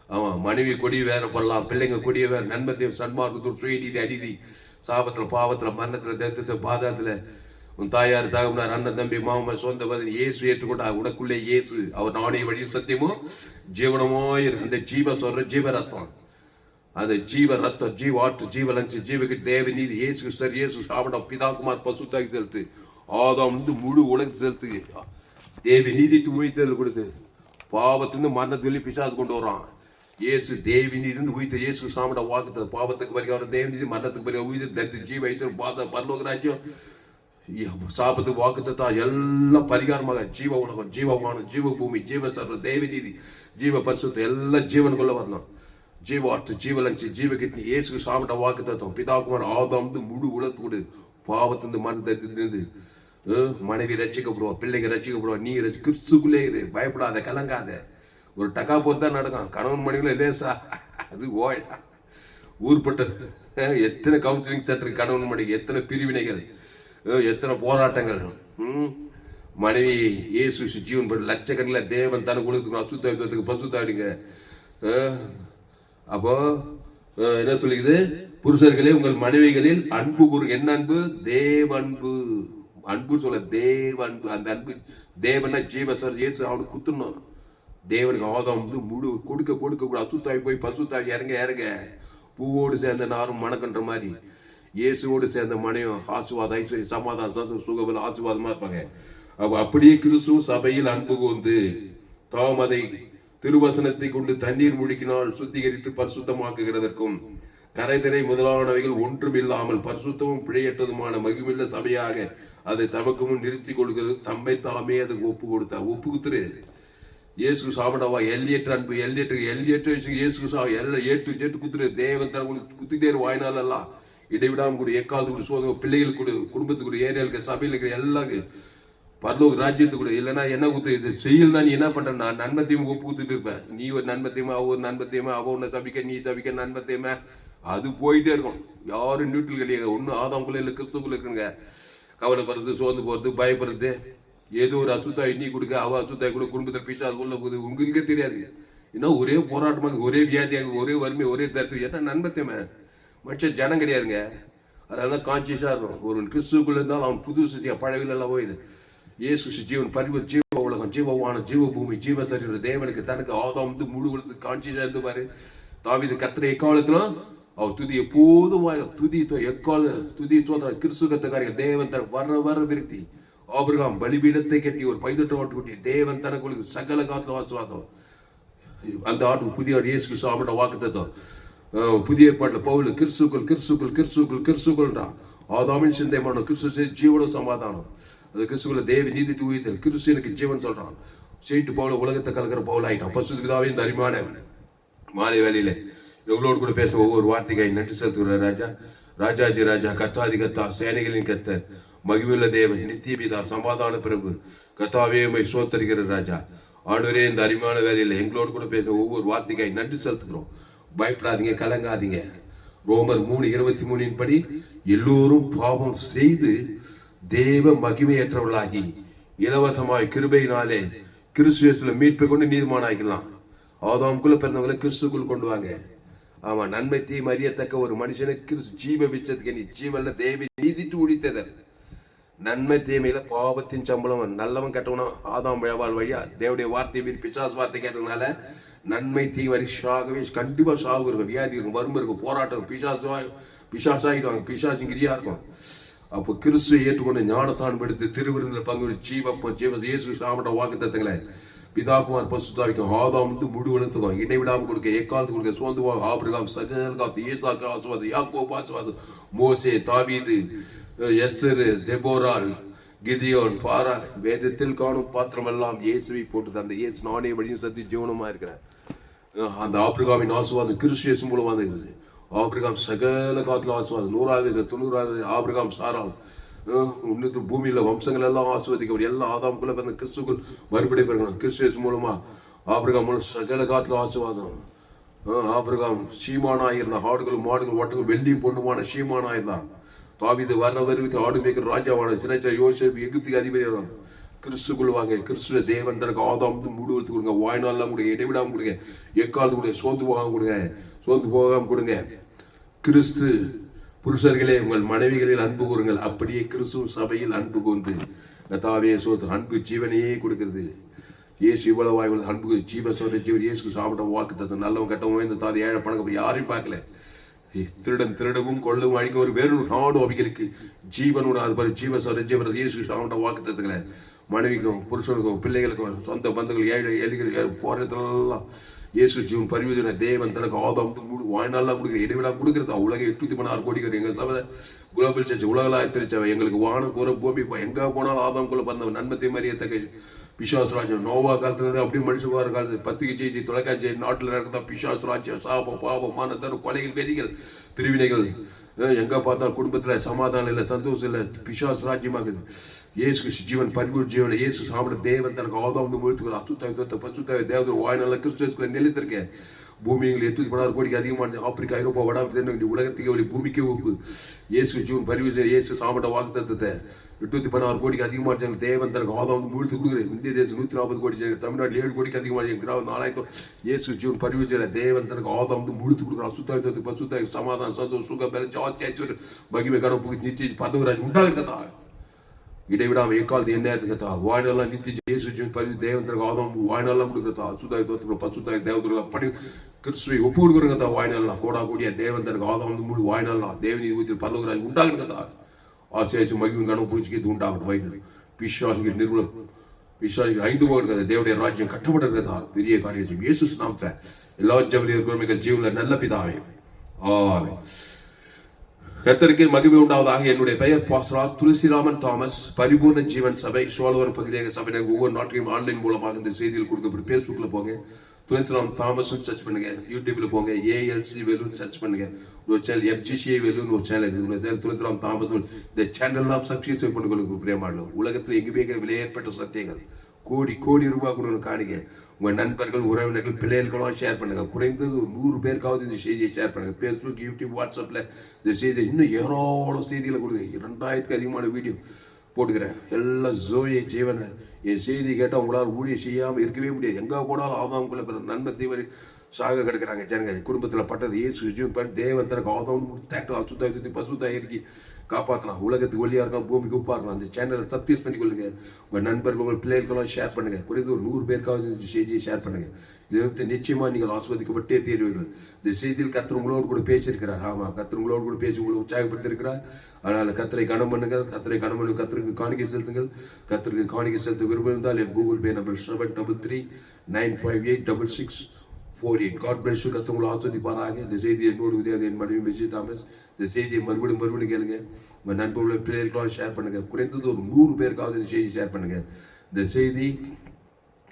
ஆமா, மனைவி கொடிய வேறுபடலாம், பிள்ளைங்க கொடிய வேறு, நன்மத்தையும் சன்மார்க்கத்தோடு சுயநீதி அநீதி சாபத்துல பாவத்துல மரணத்துல தரித்திரத்துல பாதத்துல உன் தாயார் தகவனார் அண்ணன் தம்பி மாமா சொந்த பதில் இயேசு ஏற்றுக்கொண்டா. உனக்குள்ளே இயேசு அவர் நாணய வழியும் சத்தியமும் ஜீவனமோ இருக்கு. அந்த ஜீவரத்தம், அந்த ஜீவரத்தம், ஜீவாற்று, ஜீவலங்கு, ஜீவக்கு தேவ நீதி இயேசு சார். இயேசு சாப்பிட பிதாகுமார் பசுத்தாக்கி செலுத்து. ஆதாம் வந்து முழு உலகத்தை செலுத்து. தேவ நீதிட்டு உயிர்த்தல் கொடுத்து பாவத்திலிருந்து மரணத்திலிருந்து பிசாசு கொண்டு வர்றான். இயேசு தேவி நீதி உயிர்த்த இயேசு சாப்பிட வாக்குத்தது. பாவத்துக்கு பரிகாரம் தேவ நீதி, மரணத்துக்கு பரிகாரம் உயிர் தரித்து ஜீவ பாத பரலோக ராஜ்யம் சாபத்துக்கு வாக்குத்தா எல்லாம் பரிகாரமாக ஜீவ உலகம், ஜீவமானம், ஜீவ பூமி, ஜீவ சர்வ, தேவ நீதி, ஜீவ பரிசுத்த எல்லாம் ஜீவனுக்குள்ள வரணும். ஜீவாற்று, ஜீவலங்கு, ஜீவ கிட்னி இயேசுக்கு சாப்பிட்ட வாக்கு தத்துவம். பிதாகுமார் ஆதாம் முழு உலகத்தோடு பாவத்திலிருந்து மரணத்திலிருந்து மனைவி ரசிக்கப்படுவா, பிள்ளைங்க ரசிக்கப்படுவா. நீ கிறிஸ்துக்குள்ளே இரு, பயப்படாத, கலங்காத. ஒரு டக்கா போட்டு தான் நடக்கும். கணவன் மனைவில லேசா அது ஓயா ஊர்பட்ட எத்தனை கவுன்சிலிங் சென்டர், கணவன் மனைவி எத்தனை பிரிவினைகள், எத்தனை போராட்டங்கள். மனைவி இயேசு ஜீவன் பட்டு லட்சக்கணக்கில் தேவன் தனக்கு உலகத்துக்கு அசுத்தாவித்துக்கு பசுத்தாவிடுங்க. அப்போ என்ன சொல்லிக்குது? புருஷர்களே உங்கள் மனைவிகளில் அன்பு கூறு. என்ன அன்பு? தேவ அன்பு. அன்பு சொல்ல தேவ அன்பு. அந்த அன்பு தேவனா ஜீவசர் இயேசு அவனுக்கு குத்துணும். தேவனுக்கு ஆதாம் வந்து முழு கொடுக்க கூட அசுத்தாவி போய் பசுத்தாவி இறங்க பூவோடு சேர்ந்த நாரும் மணக்கன்ற மாதிரி இயேசுவோடு சேர்ந்த மனையும் ஆசுவாதம் ஐஸ்வர்யம் சமாதானம் சுகபல ஆசுவாதமா இருப்பாங்க. அப்படியே கிறிஸ்துவ சபையில் அன்பு கூர்ந்து தாம் அதை திருவசனத்தை கொண்டு தண்ணீர் முழுக்கினால் சுத்திகரித்து பரிசுத்தமாக்குகிறதற்கும் கரைதிரை முதலானவைகள் ஒன்றும் இல்லாமல் பரிசுத்தமும் பிழையற்றதுமான மகிமுள்ள சபையாக அதை தமக்கு முன் நிறுத்தி கொள்கிறது. தம்மை தாமே அதுக்கு ஒப்பு கொடுத்தார். ஒப்பு குத்துரு. இயேசு சாமடவா எல்லியற்ற அன்பு எல்லியற்ற இயேசு ஏற்று ஜெட்டு குத்துரு. தேவன் தனக்கு குத்திட்டே வாய்நாள் எல்லாம் இடைவிடாம கூட எக்காலத்து கூட சோதனை பிள்ளைகள் கூட குடும்பத்துக்கு கூட ஏரியாவுக்கு சபையில் இருக்கிற எல்லாருக்கும் பரலோக ராஜ்யத்துக்கு கூட. இல்லைன்னா என்ன குத்து இது செய்யலன்னா நீ என்ன பண்ற? நான் நன்மத்தையுமா ஒப்பு குத்துட்டு இருப்பேன். நீ ஒரு நன்மத்தையுமா அவ ஒரு நன்மத்தையுமா அவ ஒன்ன சபிக்க நீ சபிக்க நன்மத்தையுமா அது போயிட்டே இருக்கும். யாரும் நியூட்ரல் கிடையாது. ஒன்னும் ஆதாம்குள்ள இல்லை கிறிஸ்துக்குள்ள இருக்குங்க. கவலைப்படுறது சோர்ந்து போறது பயப்படுறது ஏதோ ஒரு அசுத்தாய் நீ கொடுக்க அவ அசுத்தாய் கூட குடும்பத்தில் பிசாசு உள்ள போகுது உங்களுக்கே தெரியாது. இன்னும் ஒரே போராட்டமாக ஒரே வியாதியாக ஒரே வறுமை ஒரே தத்துவம் என்ன நன்மத்தையுமே மனுஷன் ஜனம் கிடையாதுங்க. அதனால கான்சியஸா இருக்கும். ஒரு கிறிஸ்துக்குள்ள இருந்தாலும் அவன் புது சத்தியா பழவில் எல்லாம் போயிது. இயேசு ஜீவன் பரிவு ஜீவ உலகம் ஜீவவான ஜீவ பூமி ஜீவ சரீர தேவனுக்கு தனக்கு ஆதாம் வந்து முழு உலகத்துக்கு கான்சியஸா இருந்து பாரு. தாவீது கத்திர எக்காலத்திலும் அவர் துதி எப்போதும் துதி எக்கால துதி சோதனை கிறிஸ்துவத்தக்காரிகள் தேவன் தர வர விருத்தி ஆபிரகாம் பலிபீடத்தை கட்டி ஒரு பைதொட்ட ஆட்டு குட்டி தேவன் தனக்கு சகல காத்துல வாசுவாதம். அந்த ஆட்டு புதிய இயேசு கிறிஸ்து அவட வாக்கு தத்துவம். புதிய ஏற்பாட்டில் பவுல் கிறிஸ்துக்குள்ன்றான். ஆதாமின் சிந்தைமான கிறிஸ்து ஜீவன சமாதானம். அது கிறிஸ்துக்குள்ள தேவி நீதி தூயத்தல் கிறிஸ்து எனக்கு ஜீவன் சொல்றான். சீட்டு பவுல உலகத்தை கலக்கிற பவுல் ஆயிட்டான். பசுதாவே இந்த அருமையான மாலை வேலையில எங்களோடு கூட பேச ஒவ்வொரு வார்த்தைக்காய் நன்றி செலுத்துகிற ராஜா ராஜாஜி ராஜா கத்தாதி கத்தா சேனைகளின் கத்தர் மகிமுள்ள தேவன் நித்திய பிதா சமாதான பிரபு கத்தாவே சோத்தரிக்கிற ராஜா ஆண்டவரே இந்த அருமையான வேலையில எங்களோடு கூட பேச ஒவ்வொரு வார்த்தைக்காய் நன்றி செலுத்துகிறோம். பயப்படாதீங்க கலங்காதீங்க. ரோமர் 3:23 படி எல்லோரும் பாவம் செய்து தேவ மகிமையற்றவர்களாகி இலவசமாய் கிருபையினாலே கிறிஸ்துவில மீட்பை கொண்டு நீதிமானாக்கலாம். ஆதாமுக்குள்ள பிறந்தவங்களை கிறிஸ்துக்குள் கொண்டு வாங்க. ஆமா நன்மை தீமை அறியத்தக்க ஒரு மனுஷனுக்கு ஜீவ விச்சத்துக்கு நீ ஜீவன்ல தேவி நீதிட்டு உடித்ததன் நன்மை தீமையில பாவத்தின் சம்பளம் நல்லவன் கட்டவனும் ஆதாம் வியாபால் வழியா தேவடைய வார்த்தை பிசாசு வார்த்தை கேட்டதுனால நன்மை தீவரி சாகவே கண்டிப்பா சாகு இருக்கும் வியாதி இருக்கும் வறுமை இருக்கும் போராட்டம் பிசாசாகிடுவாங்க பிசாசிங்கிரியா இருக்கும். அப்போ கிறிஸ்துவை ஏற்றுக்கொண்டு ஞானசானம் எடுத்து திருவிருந்தில் பங்கு ஜீவ இயேசு சாமட்ட வாக்கு தத்துங்களே பிதாகுமார் பசுத்தாவிக்கும் ஆதாம் வந்து முழு வளர்த்துக்கும் இடைவிடாமல் கொடுக்க எக்காலத்து கொடுக்க சோந்துவாங்க ஆபிரகாம் சஜல் காத்து ஈசாக்கு ஆசுவாது யாக்கோப் ஆசுவாது மோசே தாவீது எஸ்தர் தெபோரால் கிதியோன் பாராக் வேதத்தில் காணும் பாத்திரமெல்லாம் இயேசுவை போட்டு அந்த இயேசு நானே வழியும் சத்தி ஜீவனமா இருக்கிறேன். அந்த ஆபிரகாமின் ஆசுவாதம் கிறிஸ்து மூலமா இருக்குது. ஆபிரகாம் சகல காத்துல ஆசுவாதம் 100,000 ஆபிரகாம் சாரால் இன்னும் பூமியில வம்சங்கள் எல்லாம் ஆசுவதிக்க எல்லாம் ஆதாமுக்குள்ள பிறந்த கிறிஸ்துக்குள் மறுபடியும் பிறகு கிறிஸ்து மூலமா ஆபிரகாம் மூலம் சகல காத்துல ஆசுவாதம். ஆபிரகாம் சீமானாயிருந்தான். ஆடுகள் மாடுகள் ஓட்டுகள் வெள்ளியும் பொண்ணுமான சீமானாயிருந்தான். தாவீது வர வருவித்து ஆடு மேய்க்கிற ராஜாவான சிறைச்ச யோசேப்பு எகிப்துக்கு அதிபதியாகும். கிறிஸ்துக்குள் வாங்க. கிறிஸ்துவ தேவன் தனக்கு ஆதாம் முடிவெடுத்து கொடுங்க. வாய்நாள்லாம் கொடுங்க. இடைவிடாம கொடுங்க. எக்காலத்து கொடுங்க. சோர்ந்து போகாம கொடுங்க. சோர்ந்து போகாம கொடுங்க. கிறிஸ்து புருஷர்களே உங்கள் மனைவிகளில் அன்பு கூறுங்கள். அப்படியே கிறிஸ்துவ சபையில் அன்பு கூர்ந்து கர்த்தாவே சோதர் அன்பு ஜீவனையே கொடுக்கிறது. இயேசு இவ்வளவு வாய்கள் அன்பு ஜீவ சோதர ஜீவன் இயேசு சாப்பிட்ட வாக்கு தத்துவம் நல்லவன் கட்டவும் இந்த தாதி ஏழை பணக்கம் யாரையும் பார்க்கல. திருடன் திருடவும் கொள்ளவும் அழிக்க ஒரு வேறு நாடு அவைகளுக்கு ஜீவனோட அது மாதிரி ஜீவ சோதர ஜீவன் இயேசு சாப்பிட்ட வாக்கு தத்துவங்களை மனைவிக்கும் புருஷனுக்கும் பிள்ளைகளுக்கும் சொந்த பந்தங்கள் ஏழை எலிகள் போறதுலாம் இயேசு ஜீவன் பரிவுதன தேவன் தனக்கு ஆதாம் வாய்நாள்லாம் கொடுக்குற இடைவிடா கொடுக்குறது உலக 816 கோடி எங்க சபை குளோபல் சர்ச் உலகளாக திருச்சவை எங்களுக்கு வான கூற பூமி எங்க போனாலும் ஆதாம்குள்ள பிறந்தவன் நன்மத்தை மறியத்தக்க பிசாஸ் ராஜ்யம் நோவா காலத்துல இருந்து அப்படியே மனுஷகுமார காலத்து பத்திரிகை செய்தி தொலைக்காட்சி நாட்டில் நடக்கிறதா பிசாஸ் ராஜ்யம் சாபம் பாவம் மானத்தரும் கொலைகள் வெறிகள் பிரிவினைகள் எங்க பார்த்தாலும் குடும்பத்துல சமாதானம் இல்லை சந்தோஷம் இல்லை பிசாஸ் ராஜ்யமாகுது. இயேசு ஜீவன் பரிபூர் ஜீவனை இயேசு சாப்பிட தேவன் தனக்கு ஆதாம் முழுத்துக்கள் அசுத்தாவி பசுத்தாவி தேவதர் வாய்நாள் கிறிஸ்துவ நிலைத்திருக்கேன். பூமியில் 816 கோடிக்கு அதிகமான ஆப்பிரிக்கா ஐரோப்பா வடாம உலகத்துக்கு பூமிக்கே உப்பு இயேசு ஜீவன் பரிவு இயேசு சாப்பிட்ட வாக்கு தத்துவத்தை 816 கோடிக்கு அதிகமாக ஜனங்கள் தேவன் தனக்கு ஆதாம் முழுத்து கொடுக்குறேன். இந்திய தேசம் 140 கோடி ஜனங்கள், தமிழ்நாட்டில் 7 கோடிக்கு அதிகமாக ஜனங்கள், 4000 இயேசு ஜீவன் பரிவிச்சல தேவன் தனக்கு ஆதாம் முழுத்து கொடுக்குறான். சுத்தாயத்துக்கு பசுத்தாய் சமாதானம் சந்தோஷம் சுக பல ஜாஸ்தி மகிமை கணப்பு நிச்சய பதவராஜ் உண்டாகிறதா இடைவிடாம எக்காலத்து என்ன கத்தா வாய்நாளெல்லாம் நித்திய இயேசு ஜீவன் பரிவு தேவன் தனக்கு ஆதாம் வாய்நாளெல்லாம் கொடுக்குறதா. சுத்தாயத்துக்கு பசுத்தாய் தேவத்துக்கு படி கிறிஸ்துவை ஒப்பு கொடுக்குறதா. வாய்நாளெல்லாம் கோடா கோடியா தேவன் தனக்கு ஆதாம் முழு வாய்நாளெல்லாம் தேவனி ஊற்றி பரலோகராஜ் உண்டாகிறதா. ஆசையாச்சு மகிழ்வு கனவு பூச்சிக்கு உண்டாகட்டும். வயிறு பிசாசிகள் நிர்மூலம் பிசாசிகள் 5 போகிறது. தேவடைய ராஜ்யம் கட்டப்பட்டிருக்கிறதா. பெரிய காரியம் இயேசு நாமத்துல எல்லா ஜபலியர்களும் ஜீவன்ல நல்ல பிதாவே ஆமென். கர்த்தருக்கு மகிமை உண்டாவதாக. என்னுடைய பெயர் பாஸ்டர் துளசிராமன் தாமஸ். பரிபூர்ண ஜீவன் சபை சோழவரம் பகுதியாக சபையினர் ஒவ்வொரு நாட்டையும் ஆன்லைன் மூலமாக இந்த செய்திகள் கொடுக்கப்படும். ஃபேஸ்புக்கில் போங்க, துளசிராம் தாமஸ் சர்ச் பண்ணுங்க. யூடியூப்ல போங்க, ஏஎல்சி வேலூர் சர்ச் பண்ணுங்க. ஒரு சேனல் எஃப்ஜிசிஐ வேலூர் ஒரு சேனல் இருக்குது. துளசிராம் தாமஸ் இந்த சேனல்லாம் சப்ஸ்கிரைப் பண்ணுங்களுக்கு பிரியமானோம். உலகத்தில் எங்குமே விலையேற்பட்ட சத்தியங்கள் கோடி ரூபாய் கொடுங்க காணிங்க. உங்க நண்பர்கள் உறவினர்கள் பிள்ளைகளும் ஷேர் பண்ணுங்க. குறைந்தது 100 பேருக்காவது இந்த செய்தியை ஷேர் பண்ணுங்க. ஃபேஸ்புக் யூடியூப் வாட்ஸ்அப்ல இந்த செய்தி இன்னும் ஏராளம் செய்திகளை கொடுங்க. 2000க்கு அதிகமான வீடியோ போட்டுக்கிறேன். எல்லாம் ஜோயை ஜீவனை என் செய்தி கேட்டால் உங்களால் ஊழிய செய்யாமல் இருக்கவே முடியாது. எங்கே போனாலும் ஆதாமுக்குள்ள நன்மை தீவரி சாக கிடக்கிறாங்க ஜனங்க. குடும்பத்தில் பட்டது இயேசு ஜீவன் தேவன் தனக்கு ஆதாம் தேக்டோ அசுத்தாயத்தி பசுத்தாய் இறக்கி காப்பாற்றலாம். உலகத்துக்கு ஒளியாக இருக்கலாம், பூமிக்கு உப்பாக இருக்கலாம். அந்த சேனலை சப்ஸ்கிரைப் பண்ணிக்கொள்ளுங்க. உங்கள் நண்பர்கள் உங்கள் பிள்ளைகளுக்கெல்லாம் ஷேர் பண்ணுங்க. குறைந்து ஒரு 100 பேருக்காவது இந்த செய்தியை ஷேர் பண்ணுங்க. இது நிச்சயமாக நீங்கள் ஆஸ்வதிக்கப்பட்டே தீர்வீர்கள். இந்த செய்தியில் கர்த்தர் உங்களோடு கூட பேசியிருக்கிறார். ஆமாம், கர்த்தர் உங்களோடு கூட பேசி உங்களை உற்சாகப்படுத்திருக்கிறார். அதனால் கர்த்தரை கனம் பண்ணுங்கள். கர்த்தரை கனம் பண்ணி கர்த்தருக்கு காணிக்கை செலுத்துங்கள். கர்த்தருக்கு காணிக்கை செலுத்த விரும்பியிருந்தால் என் Google Pay number 733-958-6648. God bless you. கர்த்தர் உங்களை ஆஸ்வதிப்பாராக. இந்த செய்தியை என்னோடு உதவி என் மனைவி மெஜி தாமஸ். இந்த செய்தியை மறுபடியும் கேளுங்க. உங்கள் நண்பர்களுடைய பிள்ளைகளுக்கெல்லாம் ஷேர் பண்ணுங்க. குறைந்தது ஒரு 100 பேருக்காவது இந்த செய்தி ஷேர் பண்ணுங்க. இந்த செய்தி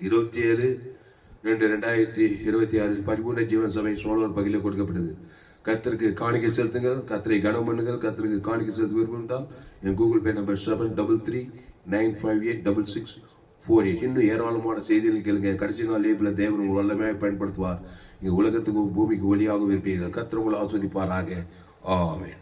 27/2/2026 பரிபூர்ண ஜீவன் சபை சோழர் பகுதியில் கொடுக்கப்பட்டது. கர்த்தருக்கு காணிக்கை செலுத்துங்கள். கர்த்தரை கனம் பண்ணுங்கள். கர்த்தருக்கு காணிக்கை செலுத்த விரும்பினால் என் கூகுள் பே நம்பர் 733-958-6648. இன்னும் ஏராளமான செய்திகள் கேளுங்க. கடைசி நாள் லேபில் தேவன் உங்கள் வல்லமையாக பயன்படுத்துவார். இங்கே உலகத்துக்கு பூமிக்கு ஒளியாக இருப்பீர்கள். கர்த்தர் உங்களை ஆஸ்வதிப்பாராக. ஆமென்.